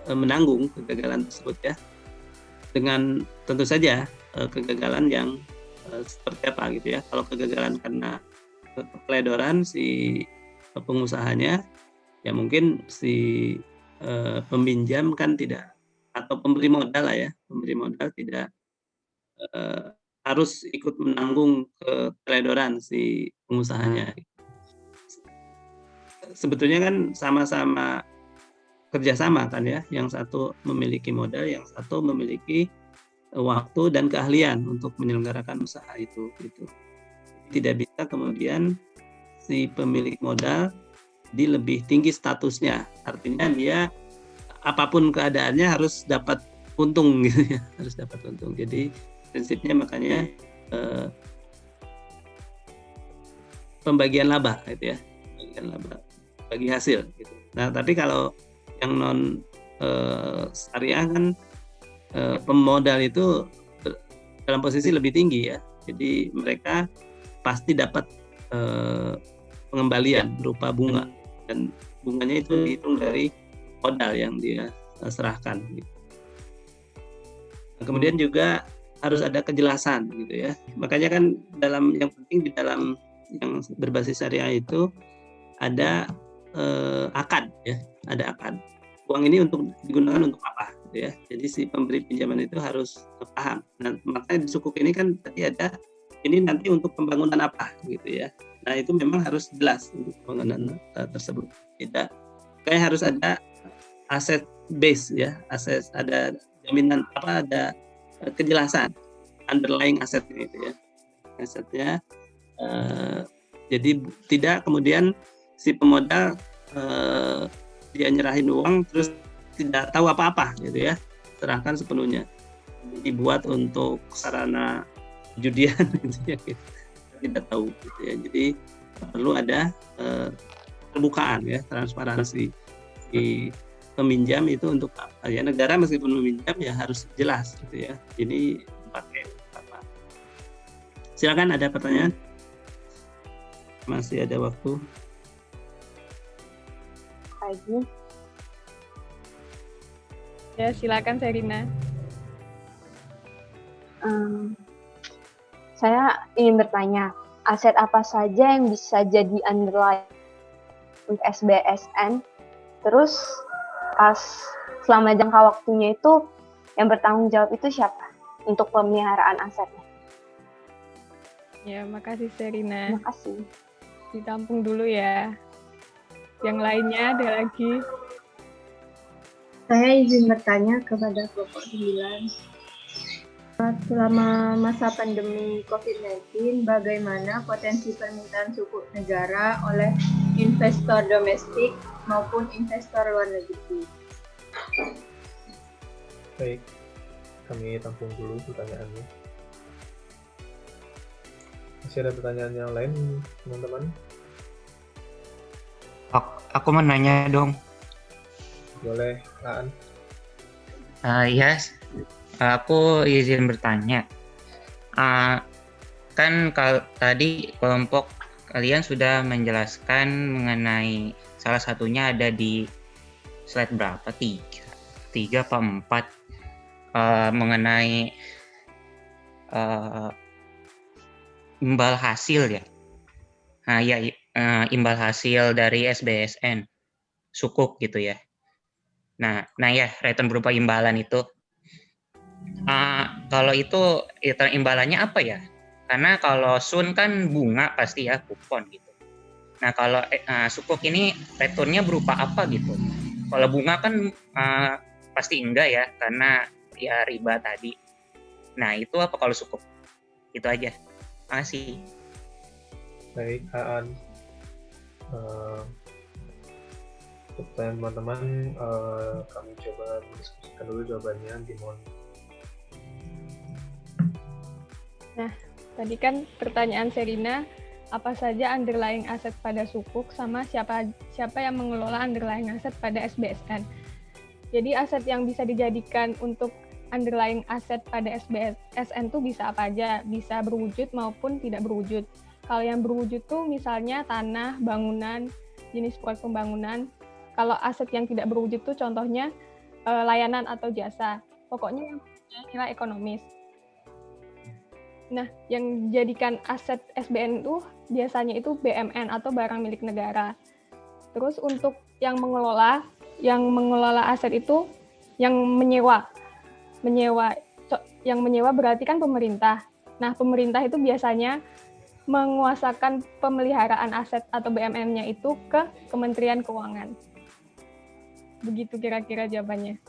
menanggung kegagalan tersebut ya. Dengan tentu saja kegagalan yang seperti apa gitu ya. Kalau kegagalan karena keteledoran si pengusahanya, ya mungkin si peminjam kan tidak, atau pemberi modal lah ya, pemberi modal tidak harus ikut menanggung keteledoran si pengusahanya. Sebetulnya kan sama-sama kerjasama kan ya, yang satu memiliki modal, yang satu memiliki waktu dan keahlian untuk menyelenggarakan usaha itu gitu. Tidak bisa kemudian si pemilik modal di lebih tinggi statusnya, artinya dia apapun keadaannya harus dapat untung gitu ya, harus dapat untung. Jadi prinsipnya makanya pembagian laba gitu ya, pembagian laba bagi hasil gitu. Nah, tapi kalau yang non syariah kan pemodal itu dalam posisi lebih tinggi ya. Jadi mereka pasti dapat pengembalian berupa bunga, dan bunganya itu dihitung dari modal yang dia serahkan gitu. Nah, kemudian juga harus ada kejelasan gitu ya. Makanya kan yang penting di dalam yang berbasis syariah itu ada akad ya, ada akad. Uang ini untuk digunakan untuk apa gitu ya. Jadi si pemberi pinjaman itu harus paham. Nah, makanya di sukuk ini kan tadi ada ini nanti untuk pembangunan apa gitu ya. Nah, itu memang harus jelas untuk pembangunan tersebut. Tidak kayak harus ada aset base ya, aset, ada jaminan apa, ada kejelasan underlying aset gitu ya. Asetnya jadi tidak kemudian si pemodal dia nyerahin uang terus tidak tahu apa-apa gitu ya, serahkan sepenuhnya, dibuat untuk sarana judian gitu ya, tidak tahu gitu ya. Jadi perlu ada terbukaan ya, transparansi di peminjam itu untuk apa ya. Negara meskipun meminjam ya harus jelas gitu ya, ini pakai apa. Silakan, ada pertanyaan, masih ada waktu. Pagi. Ya, silakan Serina. Saya ingin bertanya, aset apa saja yang bisa jadi underlying untuk SBSN? Terus selama jangka waktunya itu yang bertanggung jawab itu siapa untuk pemeliharaan asetnya? Ya, makasih Serina. Terima kasih. Ditampung dulu ya. Yang lainnya ada lagi? Saya izin bertanya kepada kelompok 9. Selama masa pandemi COVID-19, bagaimana potensi permintaan sukuk negara oleh investor domestik maupun investor luar negeri? Baik, kami tampung dulu pertanyaannya. Masih ada pertanyaan yang lain, teman-teman? Aku mau nanya dong. Boleh, Aan. Yes, aku izin bertanya. Kan tadi kelompok kalian sudah menjelaskan mengenai salah satunya ada di slide berapa? 3 apa 4 mengenai imbal hasil ya. Nah ya, imbal hasil dari SBSN sukuk gitu ya. Nah ya, return berupa imbalan itu. Kalau itu imbalannya apa ya? Karena kalau sun kan bunga pasti ya, kupon gitu. Nah kalau sukuk ini returnnya berupa apa gitu? Kalau bunga kan pasti enggak ya, karena ya riba tadi. Nah itu apa kalau sukuk? Itu aja. Makasih. Baik, Aan. Pertanyaan teman-teman, kami coba mendiskusikan dulu jawabannya. Gimana? Nah, Tadi kan pertanyaan Serina, apa saja underlying aset pada sukuk sama siapa yang mengelola underlying aset pada SBSN. Jadi aset yang bisa dijadikan untuk underlying aset pada SBSN itu bisa apa aja, bisa berwujud maupun tidak berwujud. Kalau yang berwujud tuh misalnya tanah, bangunan, jenis proyek pembangunan. Kalau aset yang tidak berwujud tuh contohnya layanan atau jasa. Pokoknya yang punya nilai ekonomis. Nah, yang jadikan aset SBN itu biasanya itu BMN atau barang milik negara. Terus untuk yang mengelola aset itu yang menyewa. Yang menyewa berarti kan pemerintah. Nah, pemerintah itu biasanya menguasakan pemeliharaan aset atau BMN-nya itu ke Kementerian Keuangan. Begitu kira-kira jawabannya.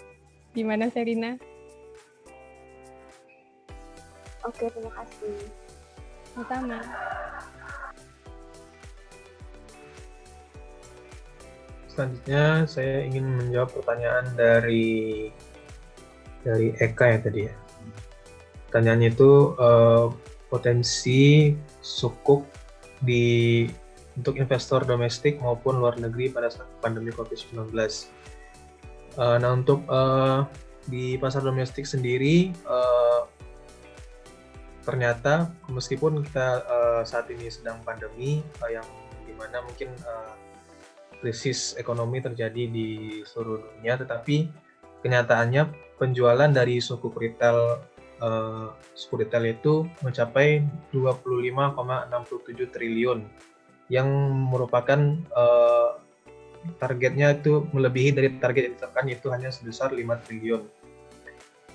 Gimana, Serina? Oke, terima kasih. Sama. Selanjutnya saya ingin menjawab pertanyaan dari Eka ya tadi ya. Pertanyaannya itu potensi sukuk untuk investor domestik maupun luar negeri pada saat pandemi COVID-19. Nah, untuk di pasar domestik sendiri ternyata meskipun kita saat ini sedang pandemi yang dimana mungkin krisis ekonomi terjadi di seluruh dunia, tetapi kenyataannya penjualan dari sukuk retail itu mencapai 25,67 triliun yang merupakan targetnya itu melebihi dari target yang ditetapkan, yaitu hanya sebesar 5 triliun.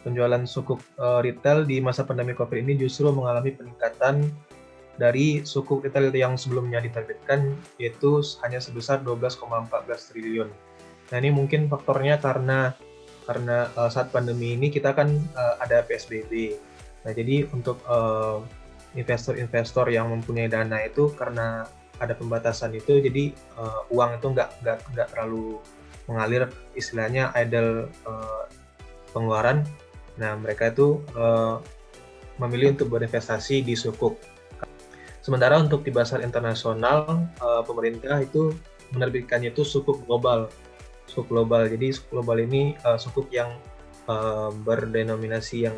Penjualan sukuk retail di masa pandemi COVID ini justru mengalami peningkatan dari sukuk retail yang sebelumnya ditargetkan, yaitu hanya sebesar 12,14 triliun. Nah, ini mungkin faktornya karena saat pandemi ini kita kan ada PSBB. Nah, jadi untuk investor-investor yang mempunyai dana itu karena ada pembatasan itu, jadi uang itu nggak terlalu mengalir, istilahnya idle pengeluaran. Nah, mereka itu memilih untuk berinvestasi di sukuk. Sementara untuk di pasar internasional, pemerintah itu menerbitkannya itu sukuk global. Sukuk global. Jadi sukuk global ini sukuk yang berdenominasi yang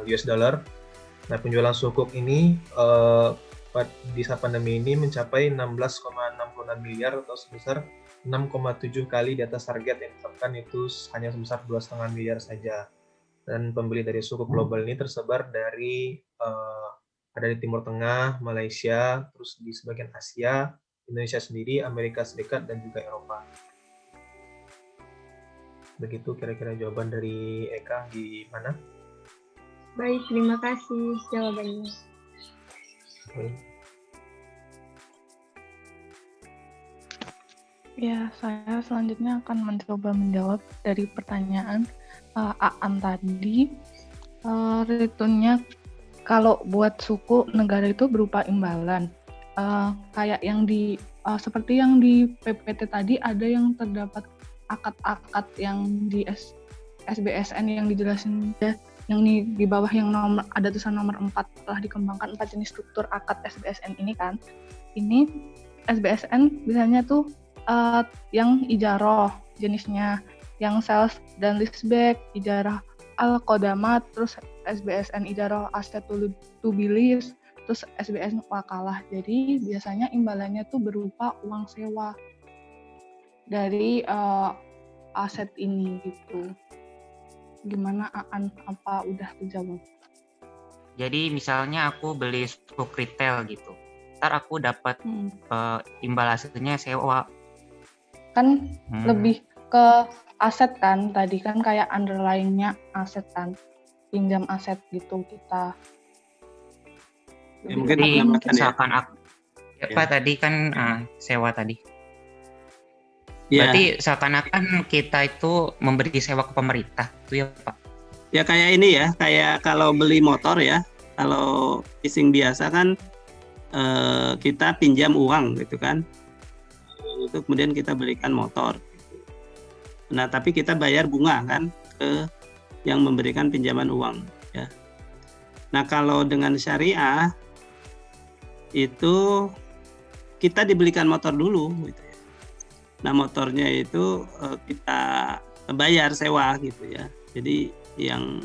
US dollar. Nah, penjualan sukuk ini di saat pandemi ini mencapai 16,66 miliar atau sebesar 6,7 kali di atas target yang ditetapkan, itu hanya sebesar 2,5 miliar saja. Dan pembeli dari sukuk global ini tersebar dari ada di Timur Tengah, Malaysia, terus di sebagian Asia, Indonesia sendiri, Amerika Serikat, dan juga Eropa. Begitu kira-kira jawaban dari Eka. Gimana? Baik, terima kasih jawabannya. Ya, saya selanjutnya akan mencoba menjawab dari pertanyaan Aan tadi. Returnnya kalau buat suku negara itu berupa imbalan. Kayak yang seperti yang di PPT tadi, ada yang terdapat akad-akad yang di SBSN yang dijelasin, yang di bawah yang ada tulisan nomor 4, telah dikembangkan 4 jenis struktur akad SBSN ini kan. Ini SBSN biasanya tuh yang ijaroh jenisnya, yang sales dan leaseback, ijarah al-qodamat, terus SBSN ijaroh aset to be leased, terus SBSN wakalah. Jadi biasanya imbalannya tuh berupa uang sewa dari aset ini gitu. Gimana Aan, apa udah terjawab? Jadi misalnya aku beli sukuk retail gitu, ntar aku dapat imbal hasilnya sewa. Kan lebih ke aset kan, tadi kan kayak underlying-nya aset kan, pinjam aset gitu kita. Ya, mungkin misalkan aku, Pak tadi kan sewa tadi. Ya. Berarti seakan-akan kita itu memberi sewa ke pemerintah, itu ya Pak? Ya kayak ini ya, kayak kalau beli motor ya, kalau leasing biasa kan kita pinjam uang gitu kan, itu kemudian kita belikan motor. Nah, tapi kita bayar bunga kan ke yang memberikan pinjaman uang ya. Nah, kalau dengan syariah itu kita dibelikan motor dulu gitu ya. Nah, motornya itu kita bayar sewa gitu ya. Jadi yang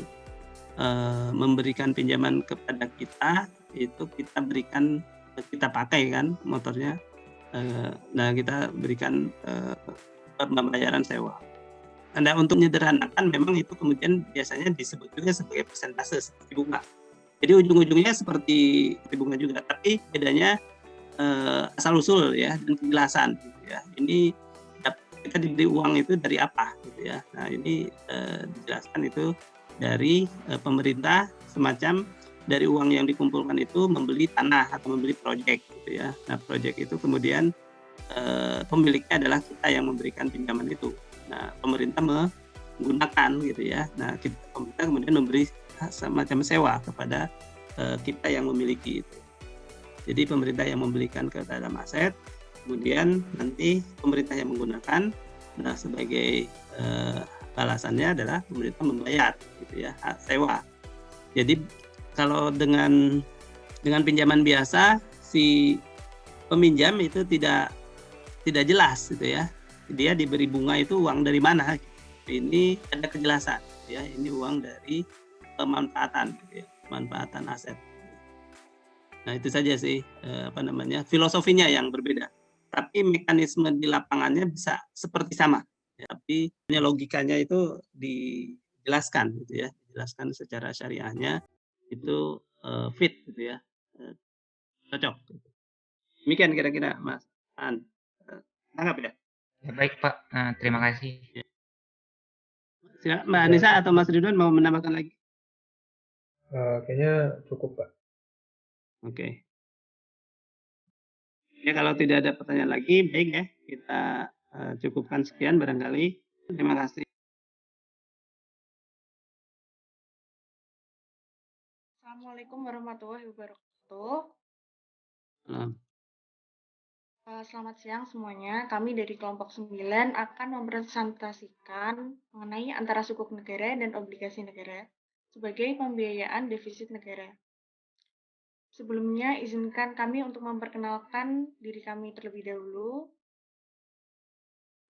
memberikan pinjaman kepada kita itu kita berikan, kita pakai kan motornya. Nah, kita berikan pembayaran sewa. Nah, untuk menyederhanakan memang itu kemudian biasanya disebut juga sebagai persentase seperti bunga. Jadi ujung-ujungnya seperti bunga juga, tapi bedanya asal usul ya dan kejelasan gitu ya. Ini kita diberi uang itu dari apa gitu ya. Nah, ini dijelaskan itu dari pemerintah, semacam dari uang yang dikumpulkan itu membeli tanah atau membeli proyek gitu ya. Nah, proyek itu kemudian pemiliknya adalah kita yang memberikan pinjaman itu. Nah, pemerintah menggunakan gitu ya. Nah, pemerintah kemudian memberi semacam sewa kepada kita yang memiliki itu. Jadi pemerintah yang membelikan ke dalam aset, kemudian nanti pemerintah yang menggunakan. Nah, sebagai balasannya adalah pemerintah membayar gitu ya, sewa. Jadi kalau dengan pinjaman biasa, si peminjam itu tidak jelas gitu ya. Dia diberi bunga itu uang dari mana? Ini ada kejelasan ya. Ini uang dari pemanfaatan gitu ya, pemanfaatan aset. Nah, itu saja sih filosofinya yang berbeda. Tapi mekanisme di lapangannya bisa seperti sama. Ya, tapi logikanya itu dijelaskan gitu ya, dijelaskan secara syariahnya itu fit gitu ya, cocok. Demikian kira-kira Mas An. Tanggap ya? Ya, baik Pak, terima kasih. Silakan Mbak Anissa atau Mas Ridwan mau menambahkan lagi? Kayaknya cukup Pak. Oke. Ya, kalau tidak ada pertanyaan lagi, baik ya, kita cukupkan sekian barangkali. Terima kasih. Assalamualaikum warahmatullahi wabarakatuh. Selamat siang semuanya. Kami dari kelompok 9 akan mempresentasikan mengenai antara sukuk negara dan obligasi negara sebagai pembiayaan defisit negara. Sebelumnya, izinkan kami untuk memperkenalkan diri kami terlebih dahulu.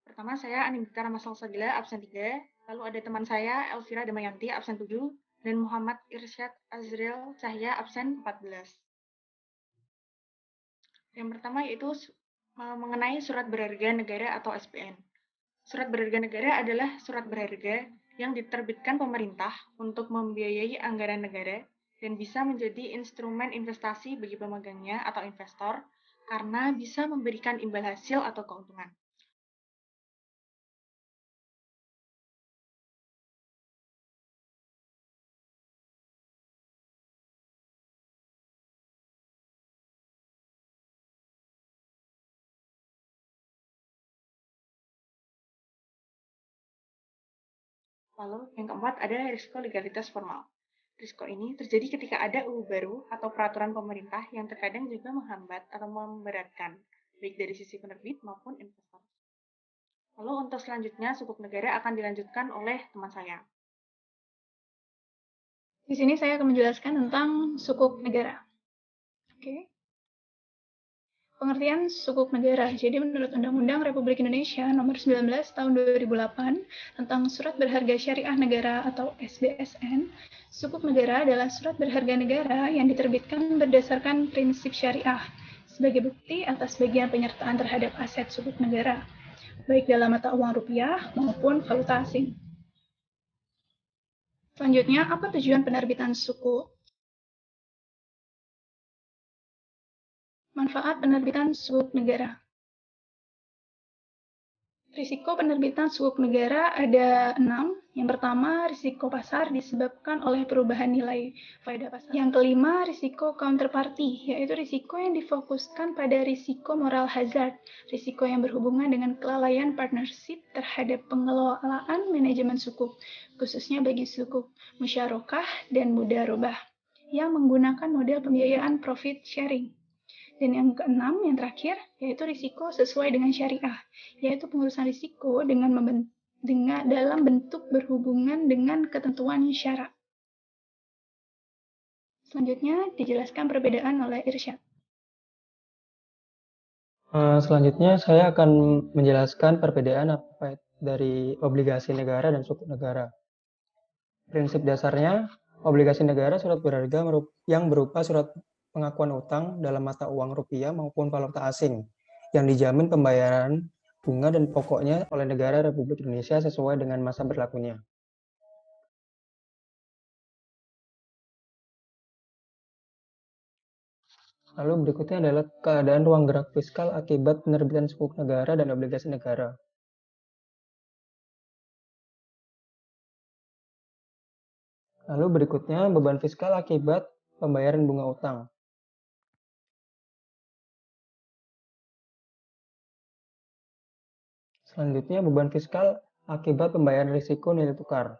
Pertama, saya Animita Ramasal Sagila, absen 3. Lalu ada teman saya, Elvira Damayanti, absen 7. Dan Muhammad Irsyad Azril Cahya, absen 14. Yang pertama yaitu mengenai surat berharga negara atau SBN. Surat berharga negara adalah surat berharga yang diterbitkan pemerintah untuk membiayai anggaran negara dan bisa menjadi instrumen investasi bagi pemegangnya atau investor karena bisa memberikan imbal hasil atau keuntungan. Lalu yang keempat ada risiko legalitas formal. Risiko ini terjadi ketika ada UU baru atau peraturan pemerintah yang terkadang juga menghambat atau memberatkan, baik dari sisi penerbit maupun investor. Lalu untuk selanjutnya, sukuk negara akan dilanjutkan oleh teman saya. Di sini saya akan menjelaskan tentang sukuk negara. Oke. Pengertian sukuk negara. Jadi menurut Undang-Undang Republik Indonesia Nomor 19 Tahun 2008 tentang Surat Berharga Syariah Negara atau SBSN, sukuk negara adalah surat berharga negara yang diterbitkan berdasarkan prinsip syariah sebagai bukti atas bagian penyertaan terhadap aset sukuk negara, baik dalam mata uang rupiah maupun valuta asing. Selanjutnya, apa tujuan penerbitan sukuk? Manfaat penerbitan sukuk negara. Risiko penerbitan sukuk negara ada 6. Yang pertama, risiko pasar disebabkan oleh perubahan nilai faedah pasar. Yang kelima, risiko counterparty, yaitu risiko yang difokuskan pada risiko moral hazard, risiko yang berhubungan dengan kelalaian partnership terhadap pengelolaan manajemen sukuk, khususnya bagi sukuk musyarakah dan mudharabah, yang menggunakan model pembiayaan profit sharing. Dan yang keenam, yang terakhir, yaitu risiko sesuai dengan syariah, yaitu pengurusan risiko dalam bentuk berhubungan dengan ketentuan syarak. Selanjutnya, dijelaskan perbedaan oleh Irsyad. Selanjutnya saya akan menjelaskan perbedaan apa dari obligasi negara dan sukuk negara. Prinsip dasarnya, obligasi negara surat berharga yang berupa surat pengakuan utang dalam mata uang rupiah maupun valuta asing yang dijamin pembayaran bunga dan pokoknya oleh negara Republik Indonesia sesuai dengan masa berlakunya. Lalu berikutnya adalah keadaan ruang gerak fiskal akibat penerbitan sukuk negara dan obligasi negara. Lalu berikutnya beban fiskal akibat pembayaran bunga utang. Selanjutnya beban fiskal akibat pembayaran risiko nilai tukar.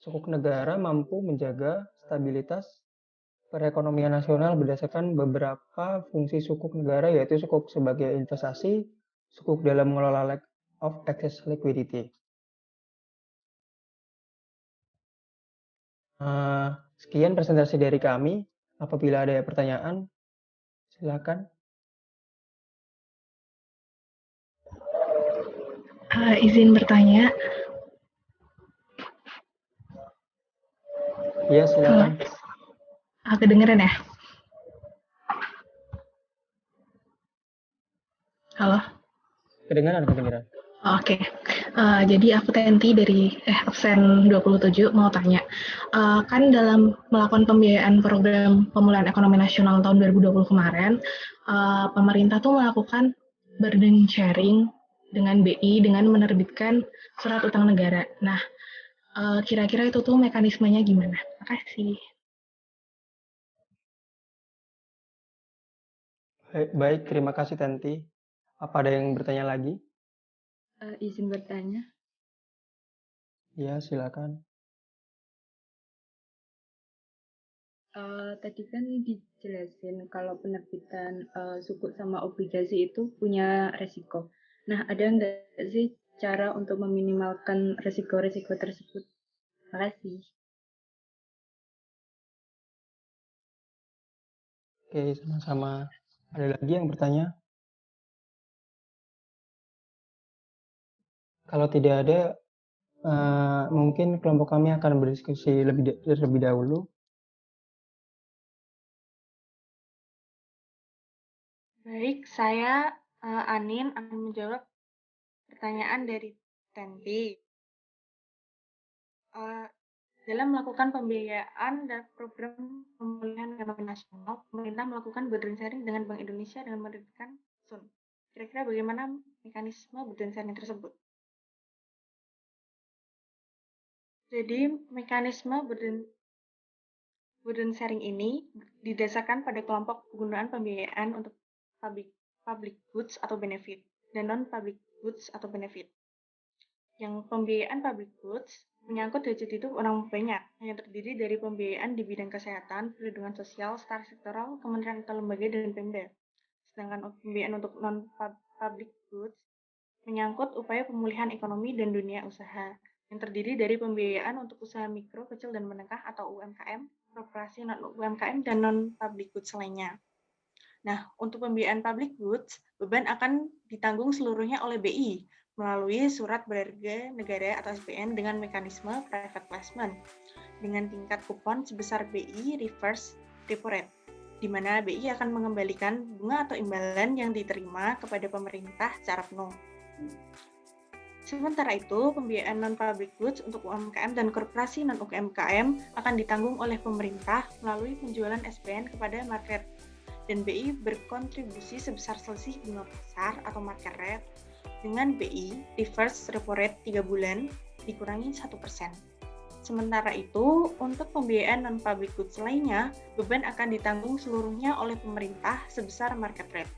Sukuk negara mampu menjaga stabilitas perekonomian nasional berdasarkan beberapa fungsi sukuk negara, yaitu sukuk sebagai investasi, sukuk dalam mengelola lack of excess liquidity. Sekian presentasi dari kami. Apabila ada pertanyaan, silakan. Izin bertanya. Iya, silakan. Kedengeran ya? Halo? Kedengaran. Oke. Jadi aku Tenti dari absen 27 mau tanya. Kan dalam melakukan pembiayaan program pemulihan ekonomi nasional tahun 2020 kemarin, pemerintah tuh melakukan burden sharing dengan BI dengan menerbitkan surat utang negara. Nah, kira-kira itu tuh mekanismenya gimana? Makasih. Baik, terima kasih Tanti. Apa ada yang bertanya lagi? Izin bertanya. Ya, silakan. Tadi kan dijelasin kalau penerbitan sukuk sama obligasi itu punya resiko. Nah, ada nggak sih cara untuk meminimalkan resiko-resiko tersebut? Makasih. Oke, sama-sama. Ada lagi yang bertanya? Kalau tidak ada, mungkin kelompok kami akan berdiskusi lebih dahulu. Baik, saya Anin akan menjawab pertanyaan dari Tenti. Dalam melakukan pembiayaan dan program pemulihan ekonomi nasional, pemerintah melakukan burden sharing dengan Bank Indonesia dengan menerbitkan SUN. Kira-kira bagaimana mekanisme burden sharing tersebut? Jadi, mekanisme burden sharing ini didasarkan pada kelompok penggunaan pembiayaan untuk public goods atau benefit dan non-public goods atau benefit. Yang pembiayaan public goods menyangkut hajat hidup orang banyak yang terdiri dari pembiayaan di bidang kesehatan, perlindungan sosial, secara sektoral, kementerian atau lembaga, dan Pemda. Sedangkan pembiayaan untuk non-public goods menyangkut upaya pemulihan ekonomi dan dunia usaha yang terdiri dari pembiayaan untuk usaha mikro, kecil, dan menengah atau UMKM, korporasi non-UMKM, dan non-public goods lainnya. Nah, untuk pembiayaan public goods, beban akan ditanggung seluruhnya oleh BI melalui surat berharga negara atau SBN dengan mekanisme private placement dengan tingkat kupon sebesar BI reverse repo rate, di mana BI akan mengembalikan bunga atau imbalan yang diterima kepada pemerintah secara penuh. Sementara itu, pembiayaan non-public goods untuk UMKM dan korporasi non-UMKM akan ditanggung oleh pemerintah melalui penjualan SBN kepada market, dan BI berkontribusi sebesar selisih bunga pasar atau market rate dengan BI reverse repo rate 3 bulan dikurangi 1%. Sementara itu, untuk pembiayaan non-public goods lainnya, beban akan ditanggung seluruhnya oleh pemerintah sebesar market rate.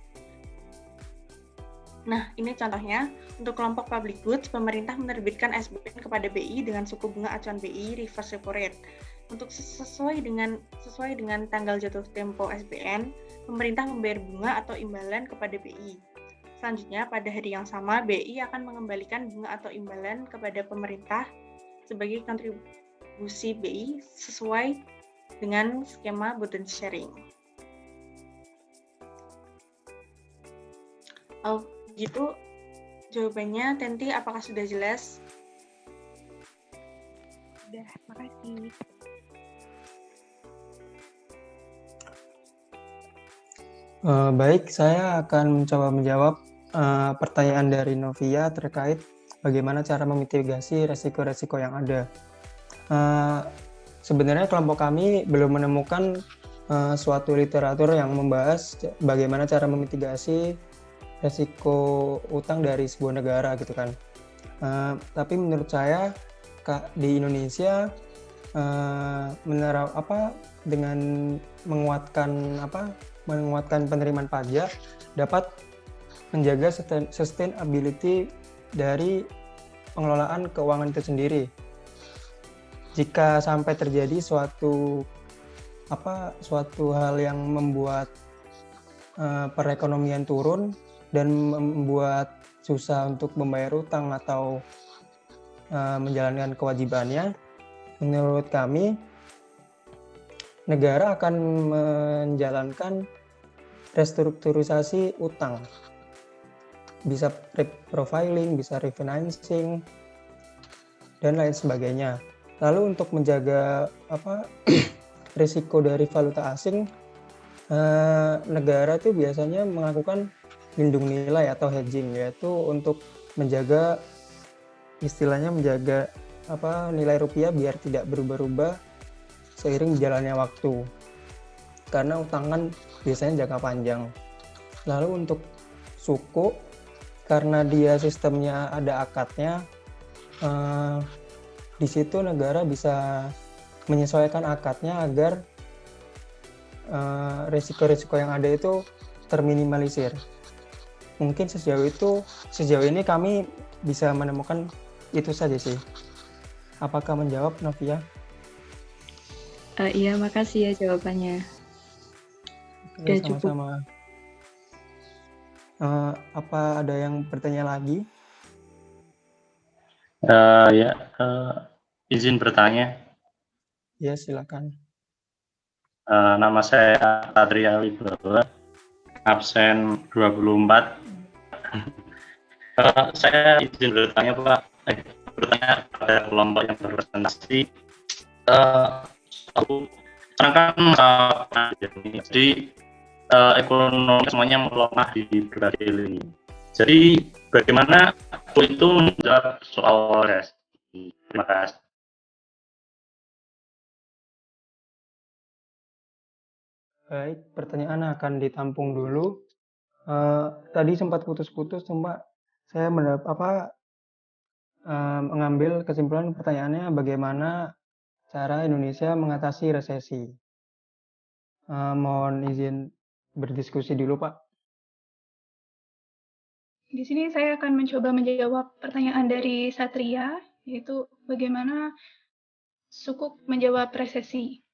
Nah, ini contohnya, untuk kelompok public goods, pemerintah menerbitkan SBN kepada BI dengan suku bunga acuan BI reverse repo rate. Untuk sesuai dengan tanggal jatuh tempo SBN, pemerintah membayar bunga atau imbalan kepada BI. Selanjutnya, pada hari yang sama, BI akan mengembalikan bunga atau imbalan kepada pemerintah sebagai kontribusi BI sesuai dengan skema burden sharing. Oh, gitu jawabannya. Tenti, apakah sudah jelas? Sudah, makasih. Baik, saya akan mencoba menjawab pertanyaan dari Novia terkait bagaimana cara memitigasi resiko-resiko yang ada. Sebenarnya kelompok kami belum menemukan suatu literatur yang membahas bagaimana cara memitigasi resiko utang dari sebuah negara gitu kan. Tapi menurut saya di Indonesia dengan menguatkan penerimaan pajak dapat menjaga sustainability dari pengelolaan keuangan itu sendiri. Jika sampai terjadi suatu hal yang membuat perekonomian turun dan membuat susah untuk membayar utang atau menjalankan kewajibannya, menurut kami negara akan menjalankan restrukturisasi utang, bisa reprofiling, bisa refinancing, dan lain sebagainya. Lalu untuk menjaga risiko dari valuta asing, negara itu biasanya melakukan lindung nilai atau hedging, yaitu untuk menjaga nilai rupiah biar tidak berubah-ubah seiring berjalannya waktu, karena utang kan biasanya jangka panjang. Lalu untuk suku, karena dia sistemnya ada akadnya, di situ negara bisa menyesuaikan akadnya agar risiko-risiko yang ada itu terminimalisir. Mungkin sejauh ini kami bisa menemukan itu saja sih. Apakah menjawab, Novia? Iya, makasih ya jawabannya. Oke, sama-sama. Apa ada yang bertanya lagi? Izin bertanya. Ya, silakan. Nama saya Adria Wibawa, absen 24. Saya izin bertanya Pak, bertanya pada kelompok yang berpresentasi. Sekarang kan jadi ekonomi semuanya melemah di berbagai lini. Jadi bagaimana itu menjawab soal resesi? Terima kasih. Baik, pertanyaan akan ditampung dulu. Tadi sempat putus-putus, cuma saya mengambil kesimpulan pertanyaannya bagaimana cara Indonesia mengatasi resesi. Mohon izin berdiskusi dulu, Pak. Di sini saya akan mencoba menjawab pertanyaan dari Satria, yaitu bagaimana Sukuk menjawab resesi.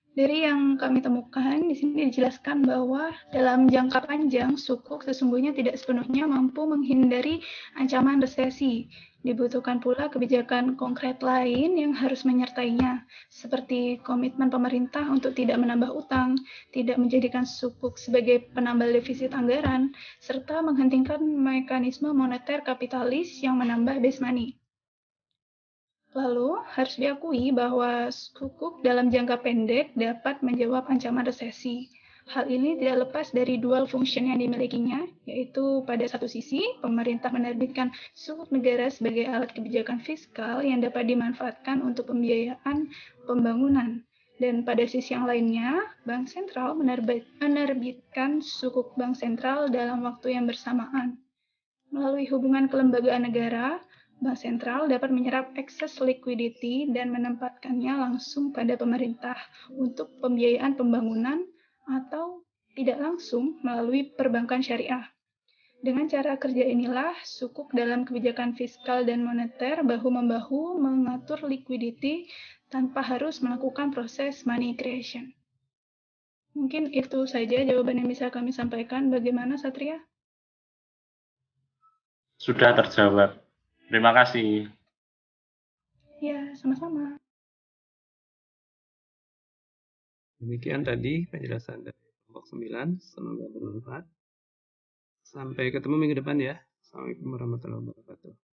Dari yang kami temukan, di sini dijelaskan bahwa dalam jangka panjang, Sukuk sesungguhnya tidak sepenuhnya mampu menghindari ancaman resesi. Dibutuhkan pula kebijakan konkret lain yang harus menyertainya, seperti komitmen pemerintah untuk tidak menambah utang, tidak menjadikan Sukuk sebagai penambal defisit anggaran, serta menghentikan mekanisme moneter kapitalis yang menambah base money. Lalu, harus diakui bahwa Sukuk dalam jangka pendek dapat menjawab ancaman resesi. Hal ini tidak lepas dari dual function yang dimilikinya, yaitu pada satu sisi, pemerintah menerbitkan Sukuk negara sebagai alat kebijakan fiskal yang dapat dimanfaatkan untuk pembiayaan pembangunan. Dan pada sisi yang lainnya, Bank Sentral menerbitkan Sukuk Bank Sentral dalam waktu yang bersamaan. Melalui hubungan kelembagaan negara, Bank Sentral dapat menyerap excess liquidity dan menempatkannya langsung pada pemerintah untuk pembiayaan pembangunan atau tidak langsung melalui perbankan syariah. Dengan cara kerja inilah, Sukuk dalam kebijakan fiskal dan moneter bahu-membahu mengatur liquidity tanpa harus melakukan proses money creation. Mungkin itu saja jawaban yang bisa kami sampaikan. Bagaimana, Satria? Sudah terjawab. Terima kasih. Ya, sama-sama. Demikian tadi penjelasan dari kelompok 9, semoga bermanfaat. Sampai ketemu minggu depan ya. Assalamualaikum warahmatullahi wabarakatuh.